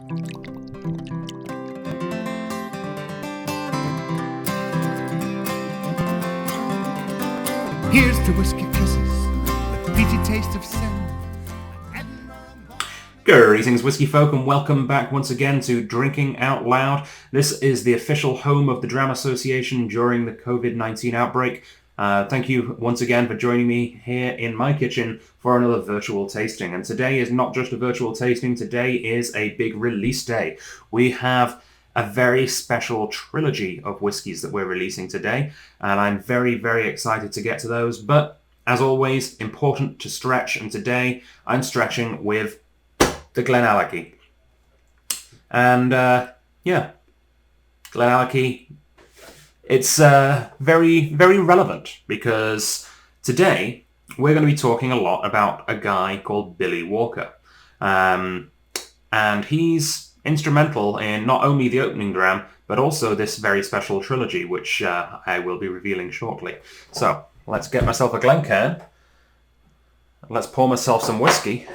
Here's to whiskey kisses, the peaty taste of sin. Greetings, whiskey folk, and welcome back once again to Drinking Out Loud. This is the official home of the Dram Association during the COVID-19 outbreak. Thank you once again for joining me here in my kitchen for another virtual tasting. And today is not just a virtual tasting, today is a big release day. We have a very special trilogy of whiskies that we're releasing today, and I'm very, very excited to get to those. But as always, important to stretch, and today I'm stretching with the Glenallachie. And Glenallachie, it's very, very relevant because today we're going to be talking a lot about a guy called Billy Walker. And he's instrumental in not only the opening dram, but also this very special trilogy, which I will be revealing shortly. So let's get myself a Glencairn. Let's pour myself some whiskey.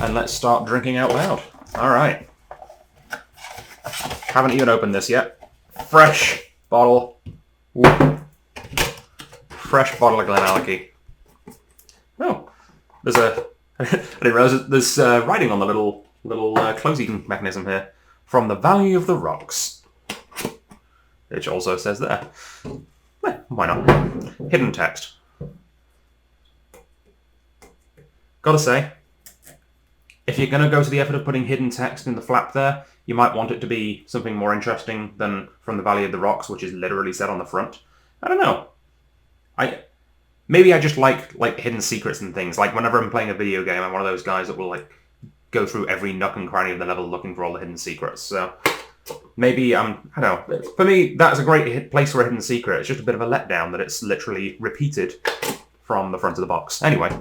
And let's start drinking out loud. All right. Haven't even opened this yet. Fresh bottle. Ooh. Fresh bottle of Glenallachie. Oh, there's I didn't realize there's writing on the little closing mechanism here. From the Valley of the Rocks. Which also says there. Why not? Hidden text. Gotta say, if you're going to go to the effort of putting hidden text in the flap there, you might want it to be something more interesting than From the Valley of the Rocks, which is literally said on the front. I don't know. Maybe I just like hidden secrets and things. Like whenever I'm playing a video game, I'm one of those guys that will go through every nook and cranny of the level looking for all the hidden secrets. So maybe I don't know. For me, that's a great place for a hidden secret. It's just a bit of a letdown that it's literally repeated from the front of the box. Anyway.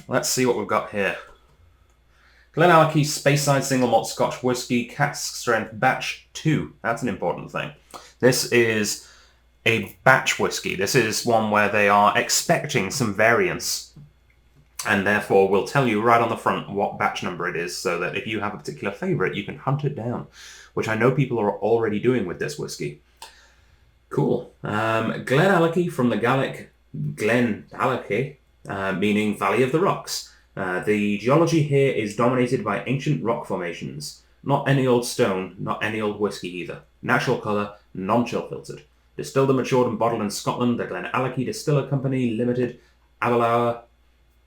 Let's see what we've got here. Glenallachie Speyside Single Malt Scotch Whisky, Cask Strength Batch 2. That's an important thing. This is a batch whisky. This is one where they are expecting some variance, and therefore will tell you right on the front what batch number it is, so that if you have a particular favourite, you can hunt it down, which I know people are already doing with this whisky. Cool. Glenallachie from the Gaelic Glenallachie, meaning Valley of the Rocks. The geology here is dominated by ancient rock formations. Not any old stone, not any old whiskey either. Natural colour, non-chill filtered. Distilled and matured and bottled in Scotland, the Glenallachie Distiller Company Limited, Aberlour,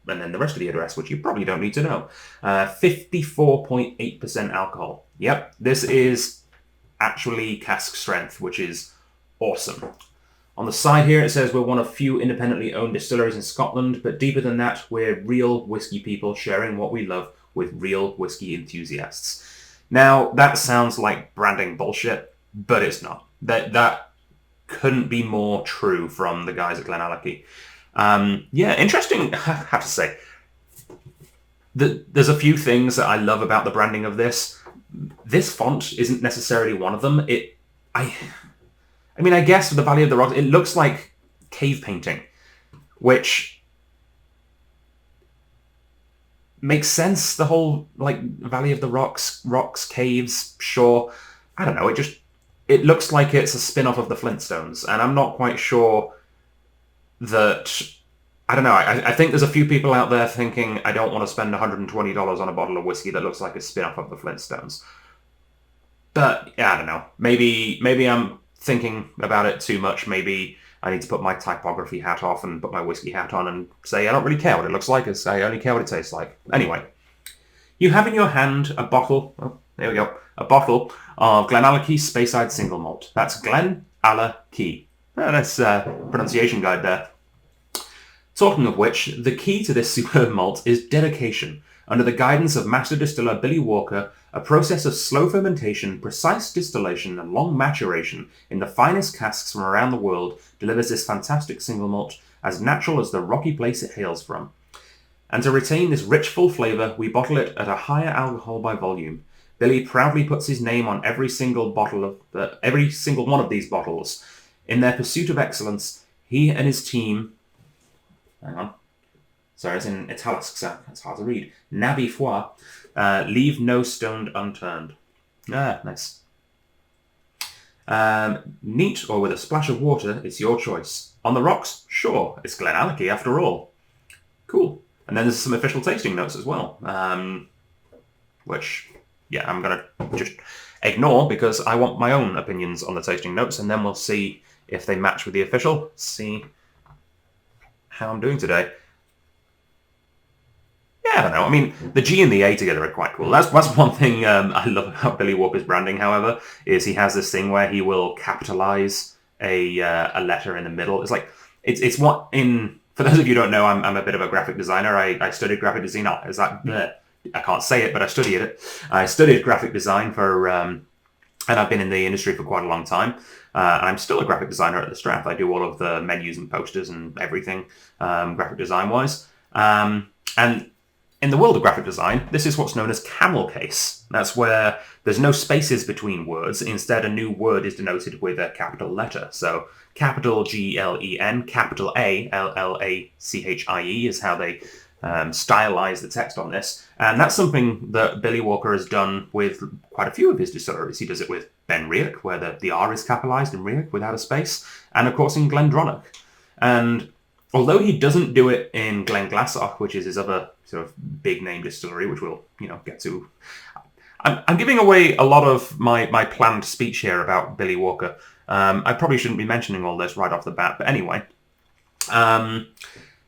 and then the rest of the address, which you probably don't need to know. 54.8% alcohol. Yep, this is actually cask strength, which is awesome. On the side here, it says we're one of few independently owned distilleries in Scotland, but deeper than that, we're real whiskey people sharing what we love with real whiskey enthusiasts. Now, that sounds like branding bullshit, but it's not. That couldn't be more true from the guys at Glenallachie. Interesting, I have to say. There's a few things that I love about the branding of this. This font isn't necessarily one of them. I guess for the Valley of the Rocks, it looks like cave painting, which makes sense. The whole, Valley of the Rocks, caves, shore. I don't know, it looks like it's a spin-off of the Flintstones, and I'm not quite sure that... I don't know, I think there's a few people out there thinking, I don't want to spend $120 on a bottle of whiskey that looks like a spin-off of the Flintstones. But, yeah, I don't know. Maybe I'm thinking about it too much. Maybe I need to put my typography hat off and put my whiskey hat on and say I don't really care what it looks like, I only care what it tastes like. Anyway, you have in your hand a bottle, a bottle of Glenallachie Speyside Single Malt. That's Glenallachie. That's pronunciation guide there. Talking of which, the key to this superb malt is dedication. Under the guidance of master distiller Billy Walker, a process of slow fermentation, precise distillation, and long maturation in the finest casks from around the world delivers this fantastic single malt, as natural as the rocky place it hails from. And to retain this rich, full flavour, we bottle it at a higher alcohol by volume. Billy proudly puts his name on every single one of these bottles. In their pursuit of excellence, he and his team... Sorry, it's in italics, so it's hard to read. N'habit foi, leave no stone unturned. Ah, nice. Neat or with a splash of water, it's your choice. On the rocks, sure, it's Glenallachie after all. Cool. And then there's some official tasting notes as well, which, yeah, I'm going to just ignore because I want my own opinions on the tasting notes, and then we'll see if they match with the official. See how I'm doing today. Yeah, I don't know. I mean, the G and the A together are quite cool. That's one thing I love about Billy Walker's branding, however, is he has this thing where he will capitalize a letter in the middle. It's like, it's what in... For those of you who don't know, I'm a bit of a graphic designer. I studied graphic design. Is that... I can't say it, but I studied it. I studied graphic design for... and I've been in the industry for quite a long time. And I'm still a graphic designer at the Strath. I do all of the menus and posters and everything graphic design-wise. And in the world of graphic design, this is what's known as camel case. That's where there's no spaces between words. Instead, a new word is denoted with a capital letter. So capital Glen, capital Allachie is how they stylize the text on this. And that's something that Billy Walker has done with quite a few of his distilleries. He does it with Ben Riach, where the R is capitalized in Riach without a space. And of course in Glendronach. And although he doesn't do it in Glenallachie, which is his other sort of big name distillery, which we'll get to. I'm giving away a lot of my planned speech here about Billy Walker. I probably shouldn't be mentioning all this right off the bat, but anyway. The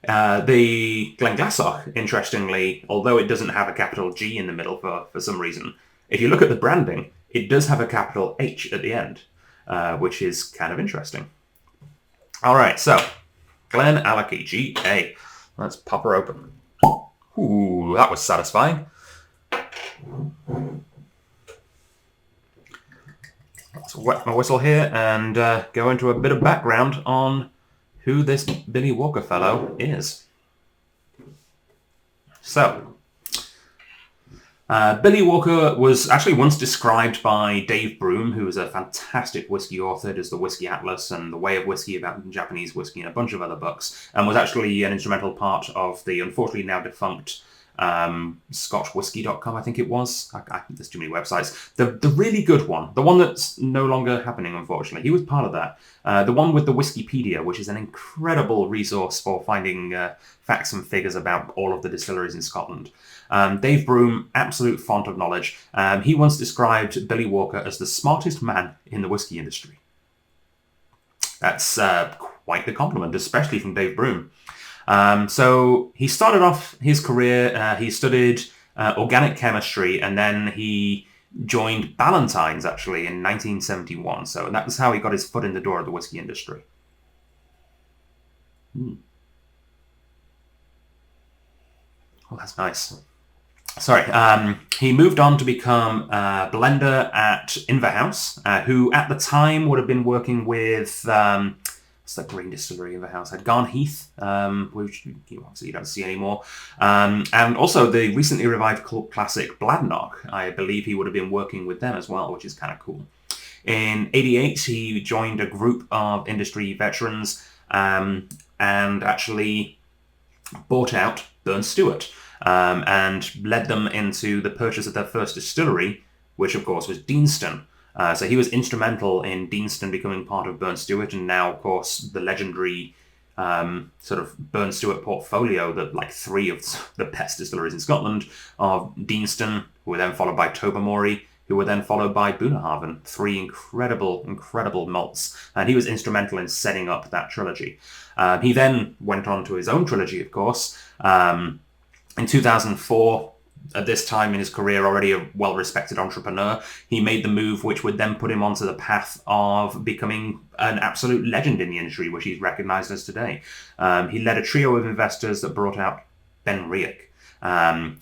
Glenallachie, interestingly, although it doesn't have a capital G in the middle for some reason, if you look at the branding, it does have a capital H at the end, which is kind of interesting. All right, so Glenallachie, G-A. Let's pop her open. Ooh, that was satisfying. Let's wet my whistle here and go into a bit of background on who this Billy Walker fellow is. So, Billy Walker was actually once described by Dave Broom, who is a fantastic whiskey author, does the Whiskey Atlas and The Way of Whiskey about Japanese whiskey and a bunch of other books, and was actually an instrumental part of the unfortunately now defunct ScotchWhiskey.com, I think it was. There's too many websites. The really good one, the one that's no longer happening, unfortunately, he was part of that. The one with the Whiskypedia, which is an incredible resource for finding facts and figures about all of the distilleries in Scotland. Dave Broom, absolute font of knowledge. He once described Billy Walker as the smartest man in the whiskey industry. That's quite the compliment, especially from Dave Broom. So he started off his career, he studied organic chemistry, and then he joined Ballantyne's actually in 1971. So that was how he got his foot in the door of the whiskey industry. Oh, that's nice. Sorry, he moved on to become a blender at Inverhouse, who at the time would have been working with... what's that green distillery in the house? Had Garn Heath, which obviously you don't see anymore. And also the recently revived cult classic Bladnoch. I believe he would have been working with them as well, which is kind of cool. In '88, he joined a group of industry veterans and actually bought out Burn Stewart and led them into the purchase of their first distillery, which of course was Deanston. So he was instrumental in Deanston becoming part of Burn Stewart, and now, of course, the legendary sort of Burn Stewart portfolio that, like, three of the best distilleries in Scotland are Deanston, who were then followed by Tobermory, who were then followed by Bunnahabhain. Three incredible malts. And he was instrumental in setting up that trilogy. He then went on to his own trilogy, of course. In 2004, at this time in his career, already a well-respected entrepreneur, he made the move which would then put him onto the path of becoming an absolute legend in the industry, which he's recognised as today. He led a trio of investors that brought out Ben Riach,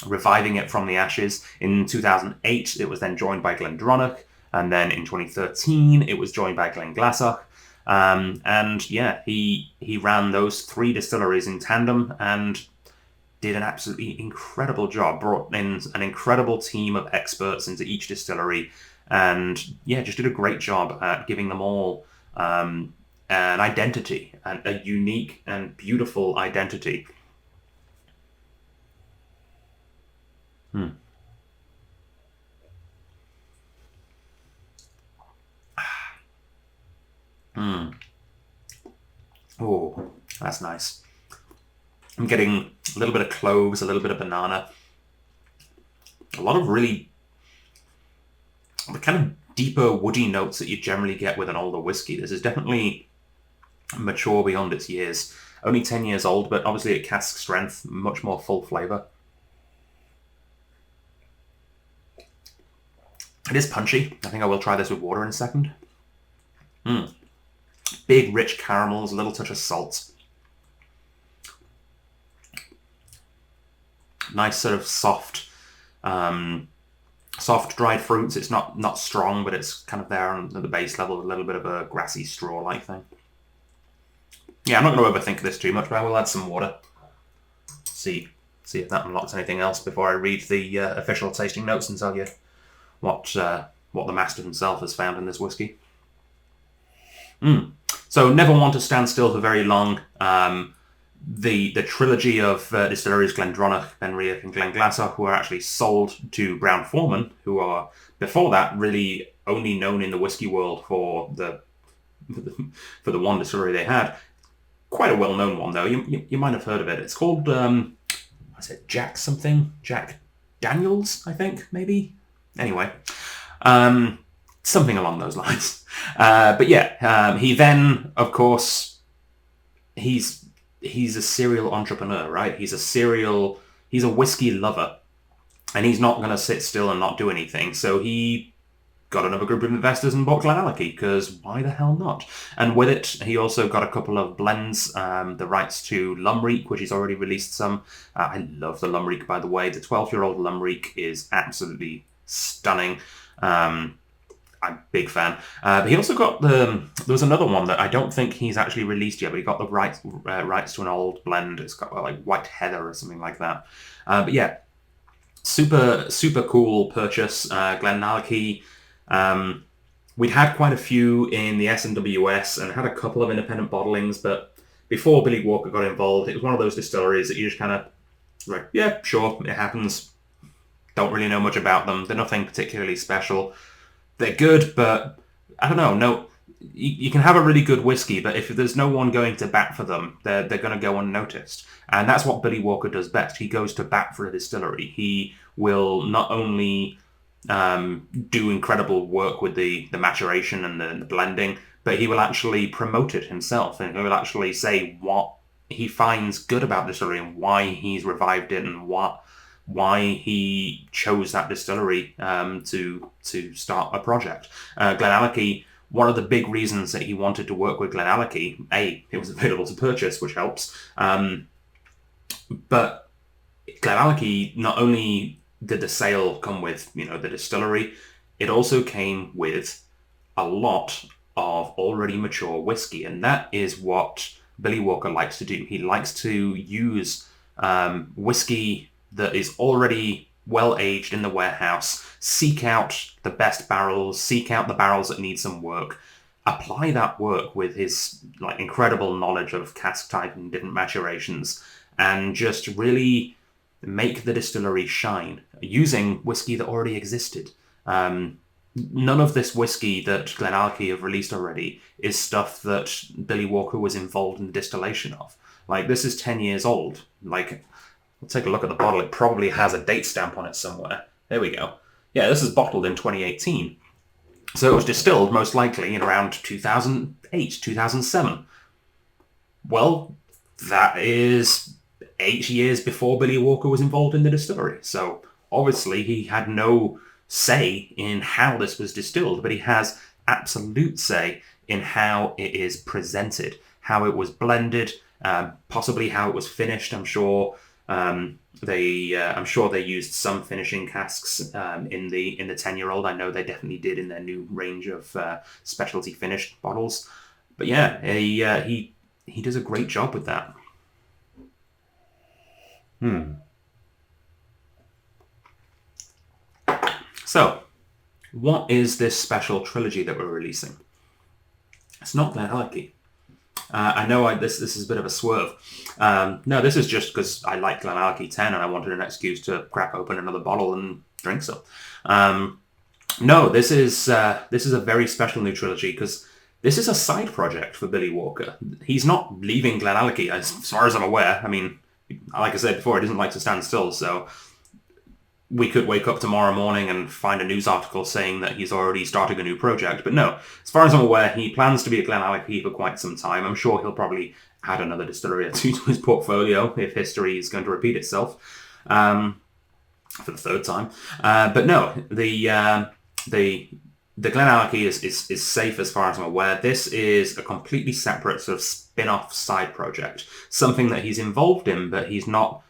reviving it from the ashes. In 2008, it was then joined by Glendronach, and then in 2013, it was joined by Glenallachie. And yeah, he ran those three distilleries in tandem and did an absolutely incredible job, brought in an incredible team of experts into each distillery, and yeah, just did a great job at giving them all an identity, and a unique and beautiful identity. Hmm. Hmm. Oh, that's nice. I'm getting a little bit of cloves, a little bit of banana, a lot of really the kind of deeper woody notes that you generally get with an older whiskey. This is definitely mature beyond its years. Only 10 years old, but obviously at cask strength, much more full flavour. It is punchy. I think I will try this with water in a second. Big, rich caramels, a little touch of salt. Nice sort of soft dried fruits. It's not strong, but it's kind of there on the base level, a little bit of a grassy straw-like thing. Yeah, I'm not going to overthink this too much, but I will add some water. See if that unlocks anything else before I read the official tasting notes and tell you what the master himself has found in this whiskey. So never want to stand still for very long. The trilogy of distilleries, Glendronach, Benriach, and Glenallachie, who are actually sold to Brown-Forman, who are before that really only known in the whiskey world for the one distillery they had. Quite a well-known one though. You might have heard of it. It's called I said Jack something, Jack Daniels, I think maybe. Anyway, something along those lines. But yeah, he then, of course, he's a serial entrepreneur, right? He's a whiskey lover, and he's not going to sit still and not do anything. So he got another group of investors and bought Glenallachie, because why the hell not? And with it, he also got a couple of blends, the rights to Lumreek, which he's already released some. I love the Lumreek, by the way. The 12-year-old Lumreek is absolutely stunning. I'm a big fan. But he also got there was another one that I don't think he's actually released yet, but he got the rights to an old blend. It's got like White Heather or something like that. But yeah, super cool purchase. Glenallachie. We'd had quite a few in the SNWS and had a couple of independent bottlings, but before Billy Walker got involved, it was one of those distilleries that you just kind of like, yeah, sure, it happens. Don't really know much about them. They're nothing particularly special. They're good, but I don't know. No, you can have a really good whiskey, but if there's no one going to bat for them, they're going to go unnoticed. And that's what Billy Walker does best. He goes to bat for a distillery. He will not only do incredible work with the maturation and the blending, but he will actually promote it himself, and he will actually say what he finds good about the distillery and why he's revived it and why he chose that distillery to start a project. Glenallachie, one of the big reasons that he wanted to work with Glenallachie, it was available to purchase, which helps, but Glenallachie not only did the sale come with, the distillery, it also came with a lot of already mature whiskey, and that is what Billy Walker likes to do. He likes to use whiskey that is already well aged in the warehouse, seek out the best barrels, seek out the barrels that need some work, apply that work with his incredible knowledge of cask type and different maturations, and just really make the distillery shine using whiskey that already existed. None of this whiskey that Glenallachie have released already is stuff that Billy Walker was involved in the distillation of. This is 10 years old. We'll take a look at the bottle. It probably has a date stamp on it somewhere. There we go. Yeah, this is bottled in 2018. So it was distilled most likely in around 2008, 2007. Well, that is 8 years before Billy Walker was involved in the distillery. So obviously he had no say in how this was distilled, but he has absolute say in how it is presented, how it was blended, possibly how it was finished. I'm sure they used some finishing casks in the 10-year-old. I know they definitely did in their new range of specialty finished bottles. But yeah, he does a great job with that. So, what is this special trilogy that we're releasing? It's not Glenallachie. I know this is a bit of a swerve. No, this is just because I like Glenallachie 10 and I wanted an excuse to crack open another bottle and drink some. No, this is a very special new trilogy because this is a side project for Billy Walker. He's not leaving Glenallachie, as far as I'm aware. I mean, like I said before, he doesn't like to stand still, so we could wake up tomorrow morning and find a news article saying that he's already starting a new project. But no, as far as I'm aware, he plans to be at Glenallachie for quite some time. I'm sure he'll probably add another distillery or two to his portfolio if history is going to repeat itself for the third time. But no, the Glenallachie is safe as far as I'm aware. This is a completely separate sort of spin-off side project, something that he's involved in, but he's not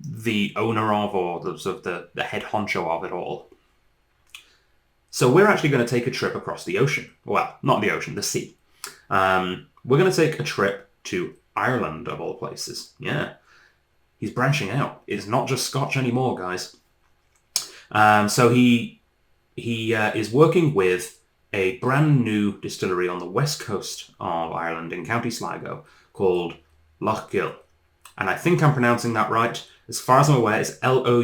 the owner of or the sort of the head honcho of it all. So we're actually going to take a trip across the ocean. Well, not the ocean, the sea. We're going to take a trip to Ireland, of all places. Yeah. He's branching out. It's not just Scotch anymore, guys. So he is working with a brand new distillery on the west coast of Ireland in County Sligo called Loch Gill. And I think I'm pronouncing that right. As far as I'm aware, it's Lough,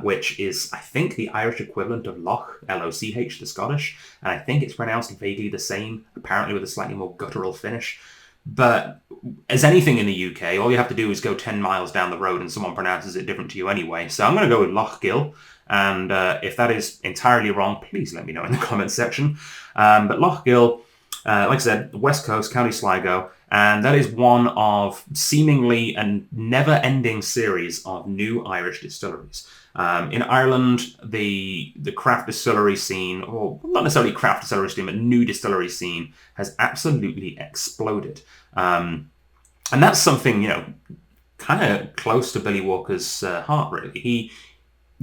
which is, I think, the Irish equivalent of Loch, Loch, the Scottish. And I think it's pronounced vaguely the same, apparently with a slightly more guttural finish. But as anything in the UK, all you have to do is go 10 miles down the road and someone pronounces it different to you anyway. So I'm going to go with Loch Gill. And if that is entirely wrong, please let me know in the comments section. But Loch Gill, like I said, West Coast, County Sligo, and that is one of seemingly a never-ending series of new Irish distilleries. In Ireland, the craft distillery scene, or not necessarily craft distillery scene, but new distillery scene, has absolutely exploded. And that's something, kind of close to Billy Walker's heart, really.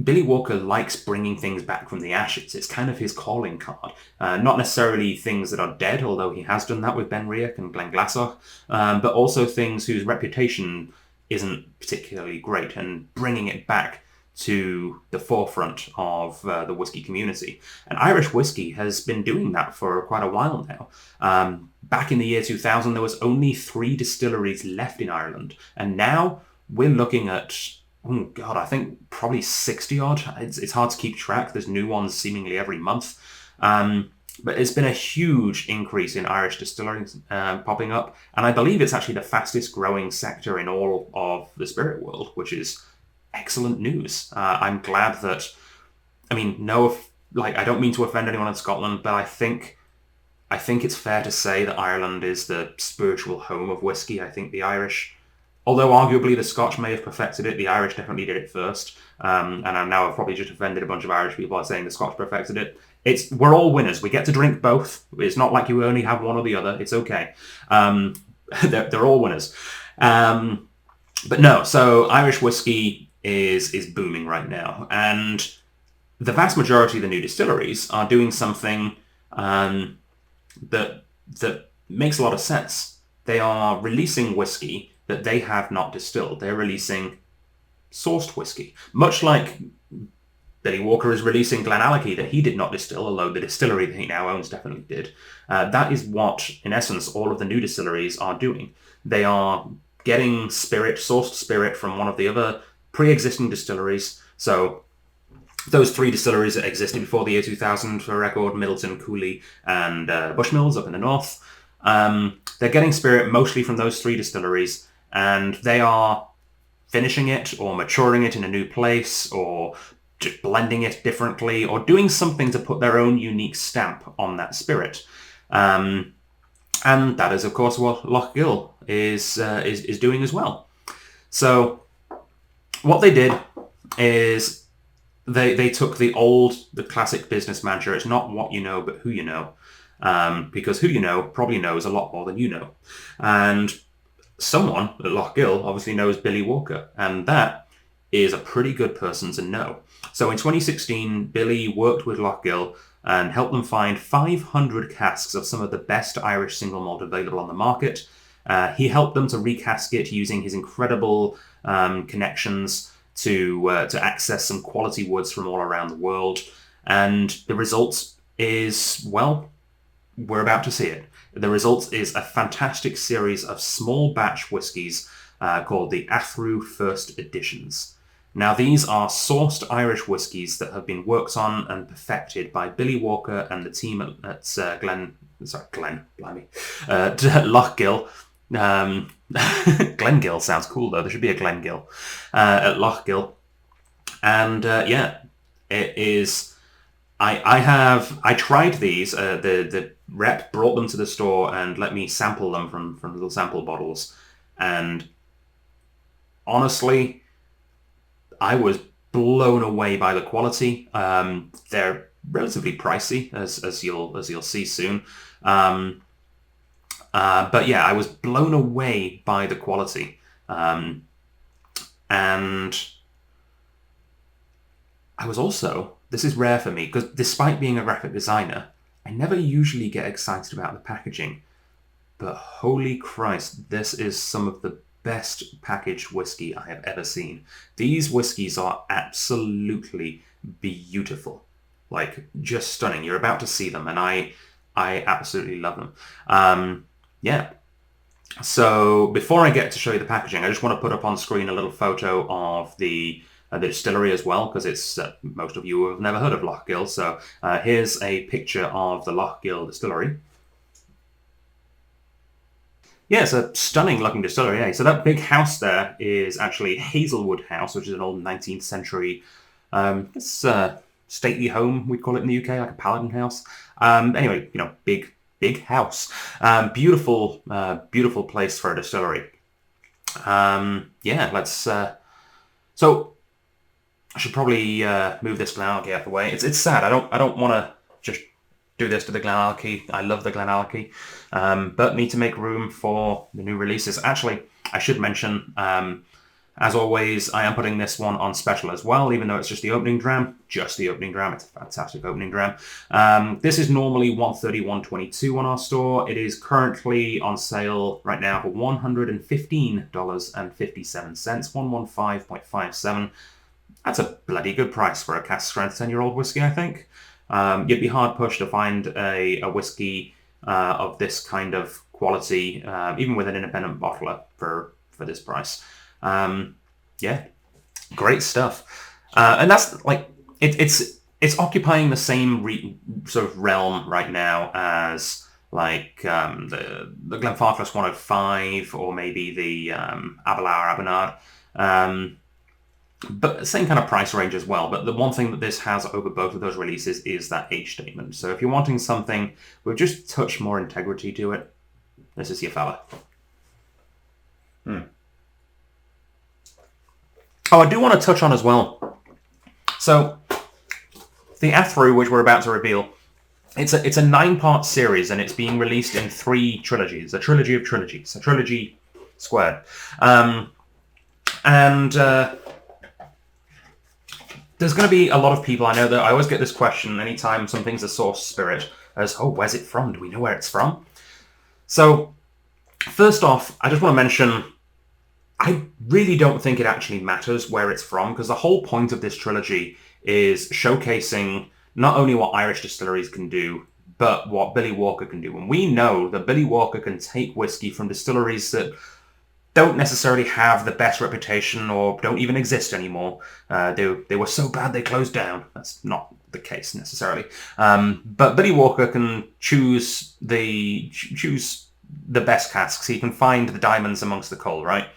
Billy Walker likes bringing things back from the ashes. It's kind of his calling card. Not necessarily things that are dead, although he has done that with Ben Riach and Glenallachie, but also things whose reputation isn't particularly great, and bringing it back to the forefront of the whiskey community. And Irish whiskey has been doing that for quite a while now. Back in the year 2000, there was only 3 distilleries left in Ireland, and now we're looking at I think probably 60 odd. It's hard to keep track. There's new ones seemingly every month. But it's been a huge increase in Irish distilleries popping up. And I believe it's actually the fastest growing sector in all of the spirit world, which is excellent news. I'm glad that, I don't mean to offend anyone in Scotland, but I think it's fair to say that Ireland is the spiritual home of whiskey. I think the Irish, although arguably the Scotch may have perfected it, the Irish definitely did it first. And I've probably just offended a bunch of Irish people by saying the Scotch perfected it. We're all winners. We get to drink both. It's not like you only have one or the other. It's okay. They're all winners. But no, so Irish whiskey is booming right now. And the vast majority of the new distilleries are doing something that makes a lot of sense. They are releasing whiskey that they have not distilled. They're releasing sourced whiskey. Much like Billy Walker is releasing Glenallachie that he did not distill, although the distillery that he now owns definitely did. That is what, in essence, all of the new distilleries are doing. They are getting sourced spirit from one of the other pre-existing distilleries. So those 3 distilleries that existed before the year 2000, for record, Middleton, Cooley, and Bushmills up in the north. They're getting spirit mostly from those 3 distilleries, and they are finishing it or maturing it in a new place or just blending it differently or doing something to put their own unique stamp on that spirit. And that is, of course, what Loch Gill is doing as well. So what they did is they took the classic business mantra. It's not what you know, but who you know. Because who you know probably knows a lot more than you know. And someone at Loch Gill obviously knows Billy Walker, and that is a pretty good person to know. So in 2016, Billy worked with Loch Gill and helped them find 500 casks of some of the best Irish single malt available on the market. He helped them to recask it using his incredible connections to access some quality woods from all around the world. And the result is, well, we're about to see it. The result is a fantastic series of small batch whiskies called the Athru First Editions. Now, these are sourced Irish whiskies that have been worked on and perfected by Billy Walker and the team at Loch Gill. Glengill sounds cool, though. There should be a Glengill at Loch Gill. And yeah, it is... I tried these. The rep brought them to the store and let me sample them from little sample bottles. And honestly, I was blown away by the quality. They're relatively pricey, as you'll see soon. But yeah, I was blown away by the quality. And I was also, this is rare for me, because despite being a graphic designer, I never usually get excited about the packaging. But holy Christ, this is some of the best packaged whiskey I have ever seen. These whiskies are absolutely beautiful. Like, just stunning. You're about to see them, and I absolutely love them. Yeah. So before I get to show you the packaging, I just want to put up on screen a little photo of the distillery as well, because it's most of you have never heard of Loch Gill. So here's a picture of the Loch Gill distillery. Yeah, it's a stunning looking distillery. Yeah. So that big house there is actually Hazelwood House, which is an old 19th century stately home, we'd call it in the UK, like a paladin house. Anyway, you know, big house. Beautiful place for a distillery. Yeah, let's... So I should probably move this Glenallachie out of the way. It's sad. I don't want to just do this to the Glenallachie. I love the Glenallachie, but need to make room for the new releases. Actually, I should mention, as always, I am putting this one on special as well, even though it's just the opening dram. Just the opening dram. It's a fantastic opening dram. This is normally $131.22 on our store. It is currently on sale right now for $115.57. $115.57. That's a bloody good price for a cask strength 10-year-old whiskey, I think. You'd be hard pushed to find a whiskey of this kind of quality, even with an independent bottler for this price. Yeah, great stuff. And that's like it's occupying the same sort of realm right now as like the Glenfarclas 105 or maybe the Abelard Abernard. But same kind of price range as well. But the one thing that this has over both of those releases is that age statement. So if you're wanting something with just a touch more integrity to it, this is your fella. Oh, I do want to touch on as well. So the Athru, which we're about to reveal, it's a 9-part series, and it's being released in 3 trilogies. A trilogy of trilogies. A trilogy squared. There's going to be a lot of people, I know that I always get this question anytime something's a source spirit, as, oh, where's it from? Do we know where it's from? So, first off, I just want to mention, I really don't think it actually matters where it's from, because the whole point of this trilogy is showcasing not only what Irish distilleries can do, but what Billy Walker can do. And we know that Billy Walker can take whiskey from distilleries that don't necessarily have the best reputation or don't even exist anymore. They were so bad they closed down. That's not the case necessarily. But Billy Walker can choose the best casks. He can find the diamonds amongst the coal, right?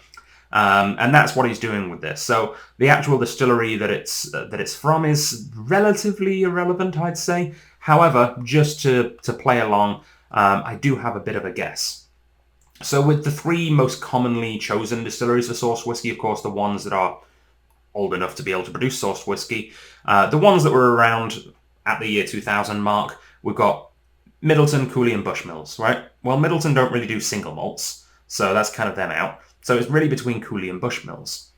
And that's what he's doing with this. So the actual distillery that it's from is relatively irrelevant, I'd say. However, just to play along, I do have a bit of a guess. So with the 3 most commonly chosen distilleries for sourced whiskey, of course, the ones that are old enough to be able to produce sourced whiskey, the ones that were around at the year 2000 mark, we've got Middleton, Cooley, and Bushmills, right? Well, Middleton don't really do single malts, so that's kind of them out. So it's really between Cooley and Bushmills.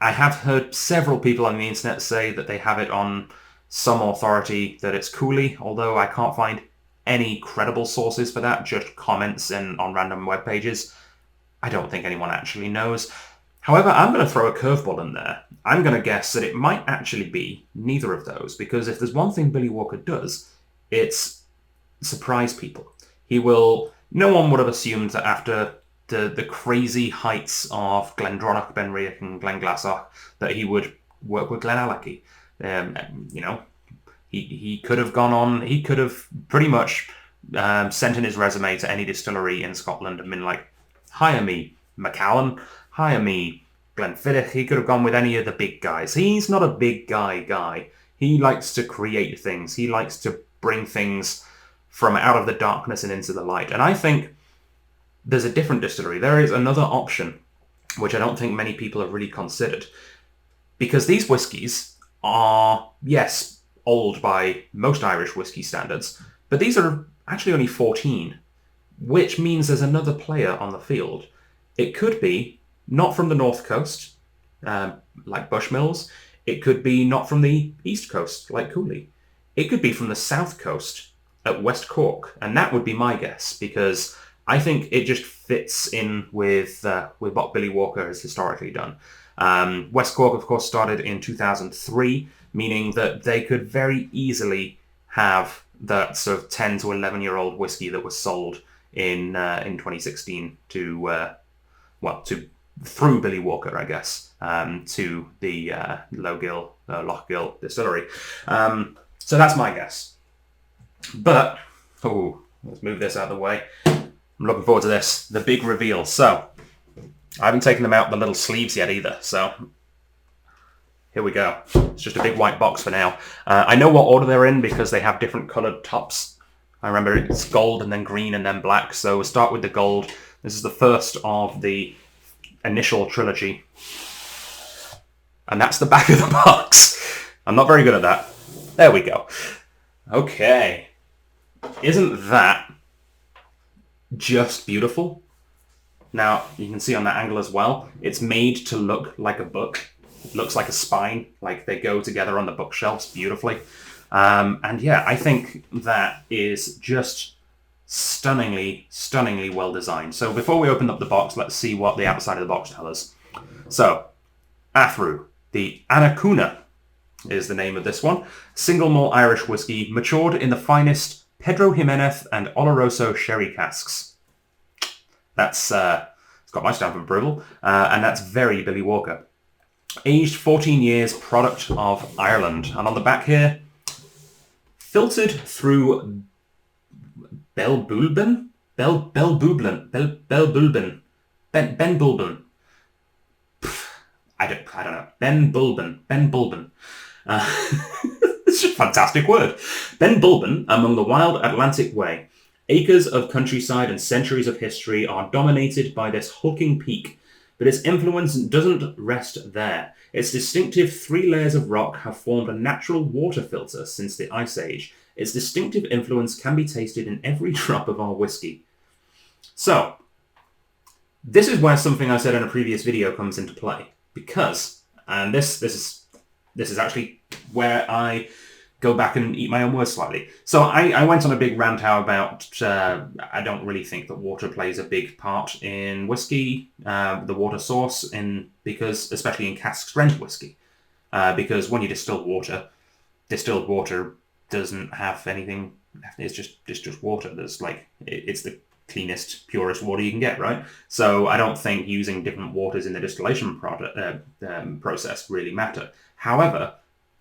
I have heard several people on the internet say that they have it on some authority that it's Cooley, although I can't find any credible sources for that, just comments on random web pages. I don't think anyone actually knows. However, I'm going to throw a curveball in there. I'm going to guess that it might actually be neither of those, because if there's one thing Billy Walker does, it's surprise people. He will No one would have assumed that after the crazy heights of Glendronach, Benriach, and Glenglassaugh that he would work with Glenallachie. He could have gone on. He could have pretty much sent in his resume to any distillery in Scotland and been like, hire me, Macallan, hire me, Glenfiddich. He could have gone with any of the big guys. He's not a big guy. He likes to create things. He likes to bring things from out of the darkness and into the light. And I think there's a different distillery. There is another option, which I don't think many people have really considered. Because these whiskies are, yes, old by most Irish whiskey standards, but these are actually only 14, which means there's another player on the field. It could be not from the north coast, like Bushmills. It could be not from the east coast, like Cooley. It could be from the south coast at West Cork, and that would be my guess, because I think it just fits in with what Billy Walker has historically done. West Cork, of course, started in 2003, meaning that they could very easily have that sort of 10 to 11-year-old whiskey that was sold in 2016 to through Billy Walker, I guess, to the Loch Gill distillery. So that's my guess. But, let's move this out of the way. I'm looking forward to this, the big reveal. So, I haven't taken them out the little sleeves yet either, so here we go. It's just a big white box for now. I know what order they're in because they have different coloured tops. I remember it's gold and then green and then black, so we'll start with the gold. This is the first of the initial trilogy. And that's the back of the box. I'm not very good at that. There we go. Okay. Isn't that just beautiful? Now, you can see on that angle as well, it's made to look like a book. It looks like a spine, like they go together on the bookshelves beautifully. And yeah, I think that is just stunningly well designed. So before we open up the box, let's see what the outside of the box tells us. So, Athru, the Anacuna is the name of this one. Single malt Irish whiskey, matured in the finest Pedro Jimenez and Oloroso sherry casks. That's it's got my stamp of approval, and that's very Billy Walker. Aged 14 years, product of Ireland. And on the back here, filtered through Ben Bulben. I don't know. Ben Bulben. It's just a fantastic word. Ben Bulben, among the wild Atlantic way. Acres of countryside and centuries of history are dominated by this hulking peak, but its influence doesn't rest there. Its distinctive 3 layers of rock have formed a natural water filter since the Ice Age. Its distinctive influence can be tasted in every drop of our whiskey. So, this is where something I said in a previous video comes into play. Because, and this is actually where I go back and eat my own words slightly. So I went on a big rant how about I don't really think that water plays a big part in whiskey, the water source, because especially in cask strength whiskey, because when you distill water, distilled water doesn't have anything. It's just water. It's the cleanest, purest water you can get, right? So I don't think using different waters in the distillation process really matter. However,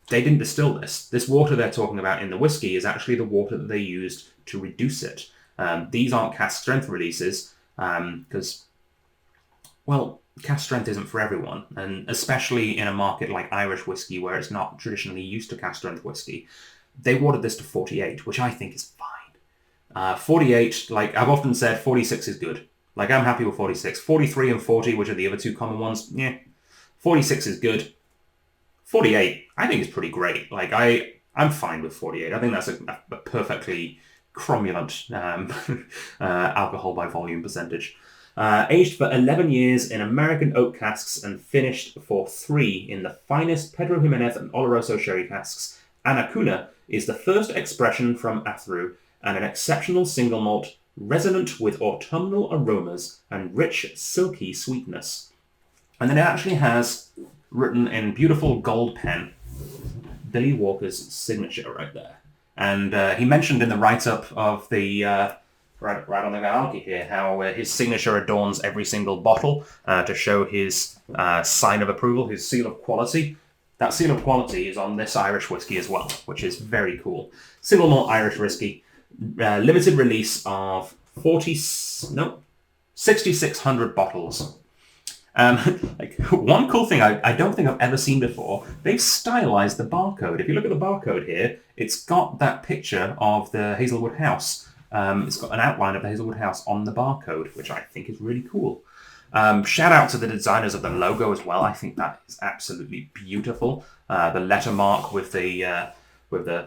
they didn't distill this. This water they're talking about in the whiskey is actually the water that they used to reduce it. These aren't cask strength releases because, cask strength isn't for everyone, and especially in a market like Irish whiskey where it's not traditionally used to cask strength whiskey, they watered this to 48, which I think is fine. 48, like I've often said, 46 is good. Like I'm happy with 46. 43 and 40, which are the other two common ones, 46 is good. 48, I think is pretty great. Like I'm fine with 48. I think that's a perfectly cromulent alcohol by volume percentage. Aged for 11 years in American oak casks and finished for 3 in the finest Pedro Jimenez and Oloroso sherry casks, Anacuna is the first expression from Athru and an exceptional single malt, resonant with autumnal aromas and rich, silky sweetness. And then it actually has, written in beautiful gold pen, Billy Walker's signature right there. And he mentioned in the write-up of the right on the Glenallachie here, how his signature adorns every single bottle to show his sign of approval, his seal of quality. That seal of quality is on this Irish whiskey as well, which is very cool. Single malt Irish whiskey, limited release of 6,600 bottles. One cool thing I don't think I've ever seen before, they've stylized the barcode. If you look at the barcode here, it's got that picture of the Hazelwood House. It's got an outline of the Hazelwood House on the barcode, which I think is really cool. Shout out to the designers of the logo as well. I think that is absolutely beautiful. The letter mark with the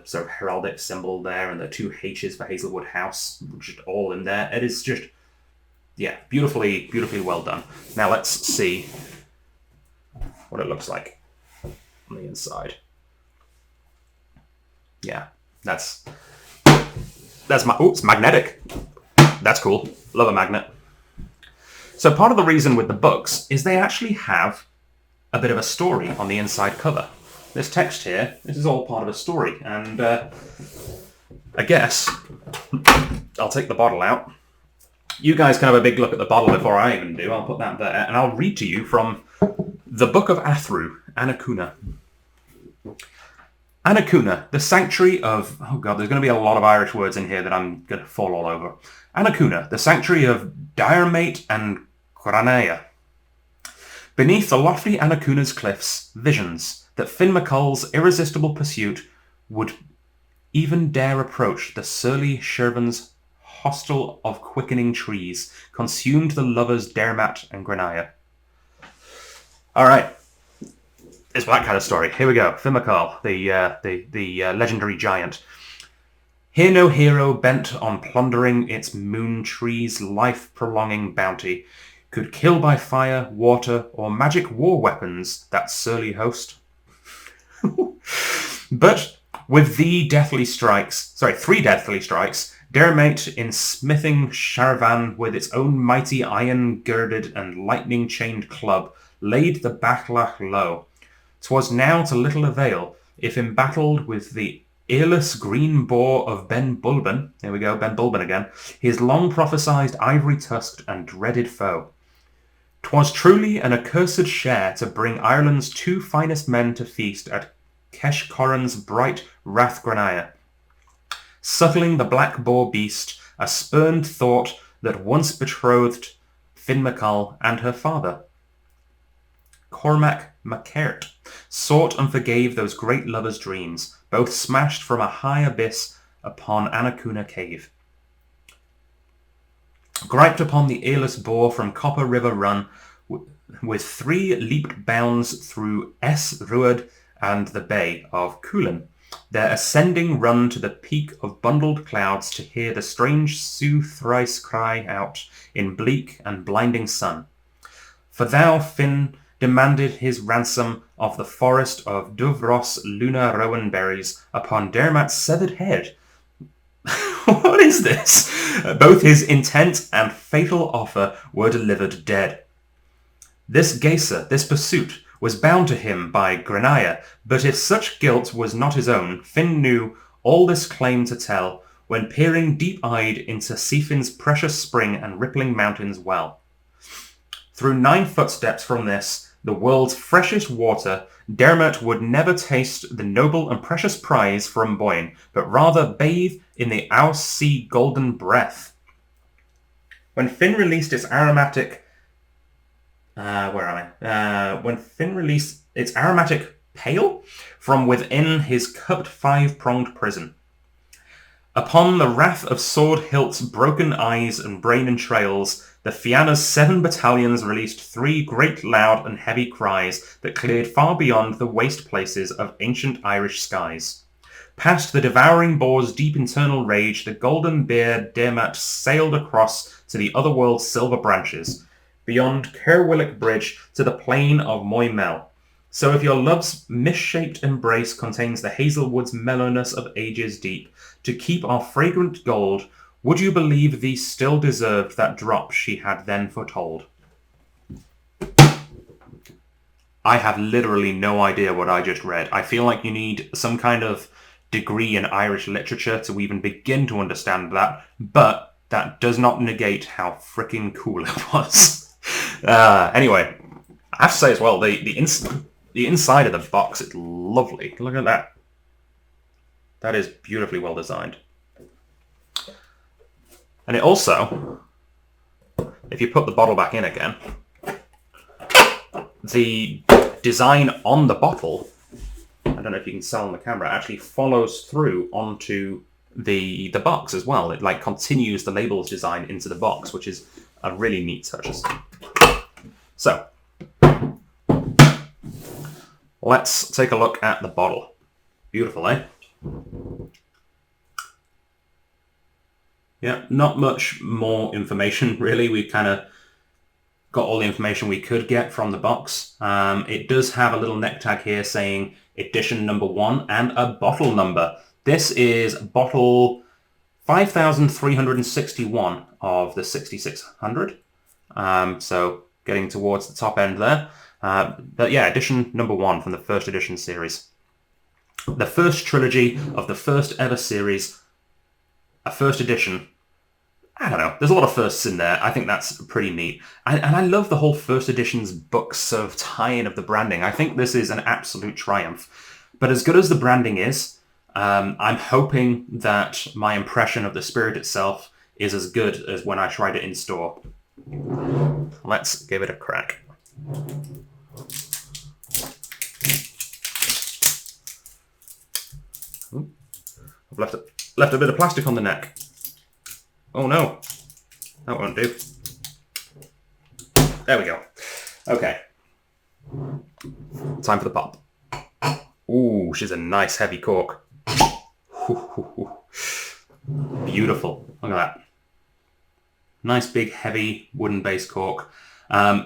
sort of heraldic symbol there and the two H's for Hazelwood House, just all in there. It is just, yeah, beautifully well done. Now let's see what it looks like on the inside. Yeah, that's it's magnetic. That's cool. Love a magnet. So part of the reason with the books is they actually have a bit of a story on the inside cover. This text here, this is all part of a story, and I guess I'll take the bottle out. You guys can have a big look at the bottle before I even do. I'll put that there, and I'll read to you from the Book of Athru, Annacuna. Annacuna, the sanctuary of... Oh god, there's going to be a lot of Irish words in here that I'm going to fall all over. Annacuna, the sanctuary of Diarmait and Glenallachie. Beneath the lofty Annacuna's cliffs, visions that Finn McColl's irresistible pursuit would even dare approach the surly Shervan's hostel of quickening trees, consumed the lovers Dermot and Glenallachie. All right. It's that kind of story. Here we go. Finn McColl, the legendary giant. Here no hero bent on plundering its moon trees' life-prolonging bounty could kill by fire, water, or magic war weapons that surly host. But with three deathly strikes, Dermot in smithing Sharavan with its own mighty iron-girded and lightning-chained club laid the Backlash low. 'Twas now to little avail, if embattled with the earless green boar of Ben Bulben, there we go, Ben Bulben again, his long prophesied ivory-tusked and dreaded foe. 'Twas truly an accursed share to bring Ireland's two finest men to feast at Keshcorran's bright Rathgranaya, suckling the black boar beast, a spurned thought that once betrothed Finn McColl and her father. Cormac MacCairt sought and forgave those great lovers' dreams, both smashed from a high abyss upon Annacuna cave. Griped upon the earless boar from Copper River run, with three leaped bounds through Ruad and the bay of Coolin, their ascending run to the peak of bundled clouds to hear the strange Sioux thrice cry out in bleak and blinding sun. For thou, Finn, demanded his ransom of the forest of Duvros Luna Rowan berries upon Dermot's severed head. What is this? Both his intent and fatal offer were delivered dead. This gaser, this pursuit, was bound to him by Glenallachie, but if such guilt was not his own, Finn knew all this claim to tell, when peering deep-eyed into Seafin's precious spring and rippling mountains well. Through 9 footsteps from this, the world's freshest water, Dermot would never taste the noble and precious prize from Boyne, but rather bathe in the Ouse Sea golden breath. When Finn released its aromatic... when Finn released its aromatic pail from within his cupped 5-pronged prison. Upon the wrath of sword hilts, broken eyes, and brain entrails, the Fianna's 7 battalions released 3 great loud and heavy cries that cleared far beyond the waste places of ancient Irish skies. Past the devouring boar's deep internal rage, the golden bear Dermot sailed across to the otherworld's silver branches, beyond Kerwillick Bridge to the plain of Moymel. So if your love's misshaped embrace contains the hazelwood's mellowness of ages deep, to keep our fragrant gold, would you believe thee still deserved that drop she had then foretold? I have literally no idea what I just read. I feel like you need some kind of degree in Irish literature to even begin to understand that, but that does not negate how freaking cool it was. Anyway, I have to say as well, the inside of the box is lovely. Look at that. That is beautifully well designed. And it also, if you put the bottle back in again, the design on the bottle, I don't know if you can tell on the camera, actually follows through onto the box as well. It like continues the labels design into the box, which is a really neat touch. So, let's take a look at the bottle. Beautiful, eh? Yeah, not much more information, really. We kind of got all the information we could get from the box. It does have a little neck tag here saying edition number 1 and a bottle number. This is bottle 5361 of the 6600. So getting towards the top end there. But yeah, edition number 1 from the first edition series. The first trilogy of the first ever series, a first edition. I don't know. There's a lot of firsts in there. I think that's pretty neat. And I love the whole first edition's books of tie-in of the branding. I think this is an absolute triumph. But as good as the branding is, I'm hoping that my impression of the spirit itself is as good as when I tried it in store. Let's give it a crack. I've left a bit of plastic on the neck. Oh no, that won't do. There we go. Okay. Time for the pop. Ooh, she's a nice heavy cork. Beautiful. Look at that. Nice big heavy wooden base cork.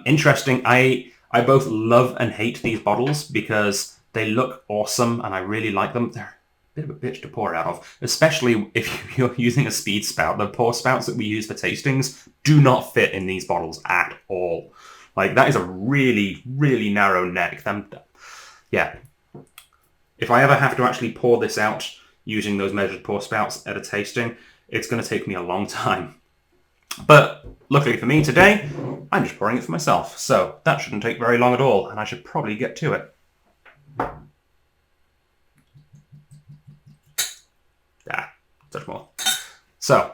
Interesting. I both love and hate these bottles because they look awesome and I really like them. They're bit of a bitch to pour out of, especially if you're using a speed spout. The pour spouts that we use for tastings do not fit in these bottles at all. Like, that is a really, really narrow neck. Yeah. If I ever have to actually pour this out using those measured pour spouts at a tasting, it's going to take me a long time. But luckily for me today, I'm just pouring it for myself. So that shouldn't take very long at all, and I should probably get to it. Touch more. So,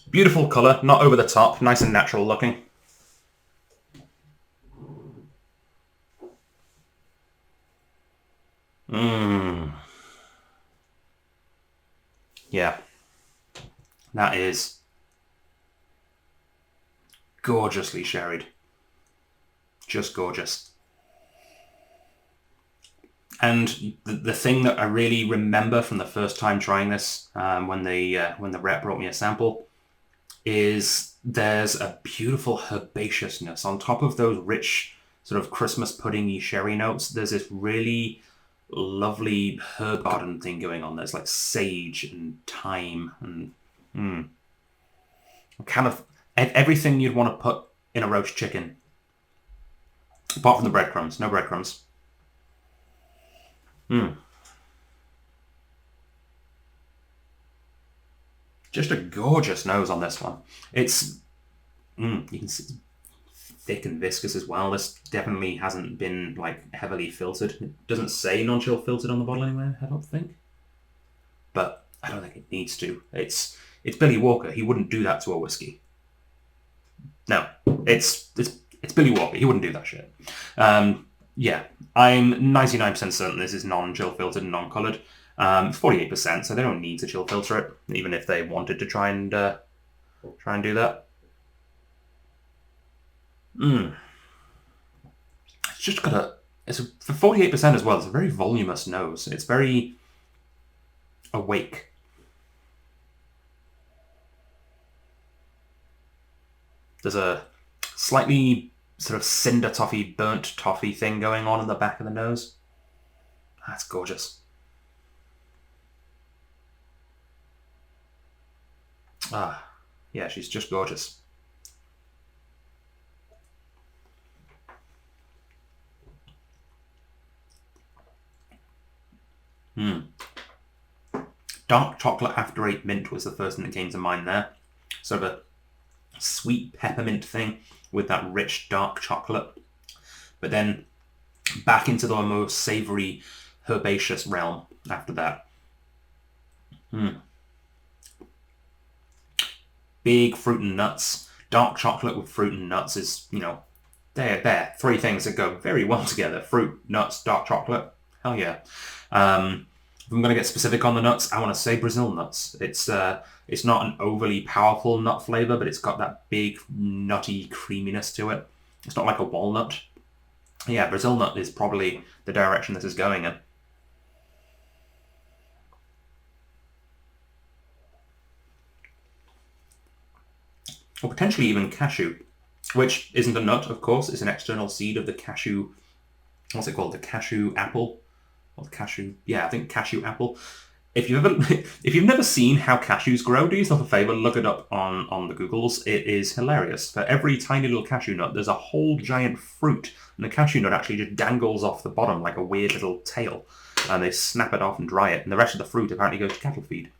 beautiful colour, not over the top, nice and natural looking. Yeah, that is gorgeously sherried. Just gorgeous. And the thing that I really remember from the first time trying this, when the rep brought me a sample, is there's a beautiful herbaceousness on top of those rich sort of Christmas puddingy sherry notes. There's this really lovely herb garden thing going on. There's like sage and thyme and kind of everything you'd want to put in a roast chicken, apart from the breadcrumbs. No breadcrumbs. Just a gorgeous nose on this one. It's you can see it's thick and viscous as well. This definitely hasn't been like heavily filtered. It doesn't say non-chill filtered on the bottle anywhere, I don't think. But I don't think it needs to. It's Billy Walker. He wouldn't do that to a whiskey. No, it's Billy Walker. He wouldn't do that shit. Yeah, I'm 99% certain this is non-chill filtered and non-coloured. 48%, so they don't need to chill filter it, even if they wanted to try and do that. It's just got for 48% as well, it's a very voluminous nose. It's very awake. There's a slightly sort of cinder toffee, burnt toffee thing going on in the back of the nose. That's gorgeous. Yeah, she's just gorgeous. Dark chocolate after 8 mint was the first thing that came to mind there. Sort of a sweet peppermint thing with that rich dark chocolate. But then back into the more savoury herbaceous realm after that. Big fruit and nuts. Dark chocolate with fruit and nuts is, there. 3 things that go very well together. Fruit, nuts, dark chocolate. Hell yeah. If I'm going to get specific on the nuts, I want to say Brazil nuts. It's not an overly powerful nut flavour, but it's got that big nutty creaminess to it. It's not like a walnut. Yeah, Brazil nut is probably the direction this is going in. Or potentially even cashew, which isn't a nut, of course. It's an external seed of the cashew. What's it called? The cashew apple? Or the cashew? Yeah, I think cashew apple. If you've never seen how cashews grow, do yourself a favor, look it up on the Googles. It is hilarious. For every tiny little cashew nut, there's a whole giant fruit, and the cashew nut actually just dangles off the bottom like a weird little tail, and they snap it off and dry it, and the rest of the fruit apparently goes to cattle feed.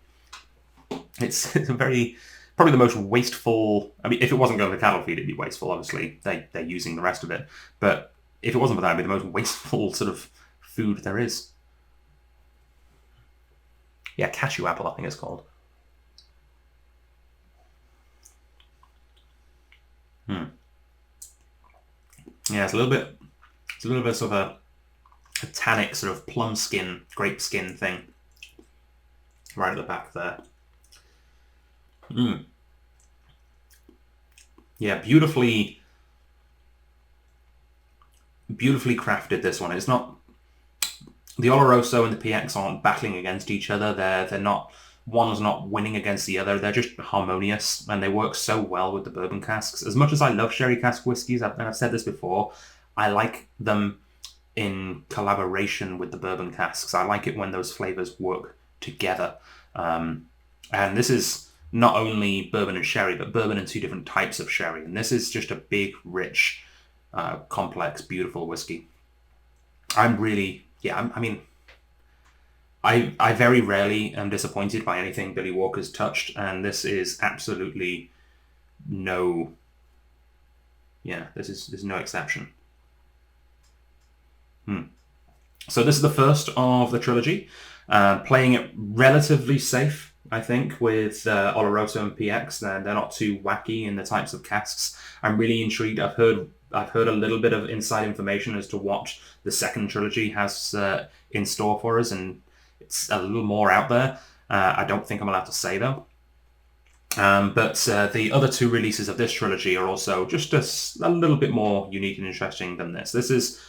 It's a very, probably the most wasteful. I mean, if it wasn't going to cattle feed, it'd be wasteful. Obviously, they're using the rest of it, but if it wasn't for that, it'd be the most wasteful sort of food there is. Yeah, cashew apple, I think it's called. Yeah, it's a little bit sort of a tannic sort of plum skin, grape skin thing right at the back there. Yeah, beautifully crafted, this one. It's not, the Oloroso and the PX aren't battling against each other. They're not, one's not winning against the other. They're just harmonious, and they work so well with the bourbon casks. As much as I love sherry cask whiskies, and I've said this before, I like them in collaboration with the bourbon casks. I like it when those flavors work together. And this is not only bourbon and sherry, but bourbon and 2 different types of sherry. And this is just a big, rich, complex, beautiful whiskey. I'm really... Yeah, I mean, I very rarely am disappointed by anything Billy Walker's touched, and this is absolutely no... Yeah, there's no exception. So this is the first of the trilogy, playing it relatively safe, I think, with Oloroso and PX. They're not too wacky in the types of casks. I'm really intrigued. I've heard a little bit of inside information as to what the second trilogy has in store for us, and it's a little more out there. I don't think I'm allowed to say, though. But the other 2 releases of this trilogy are also just a little bit more unique and interesting than this. This is,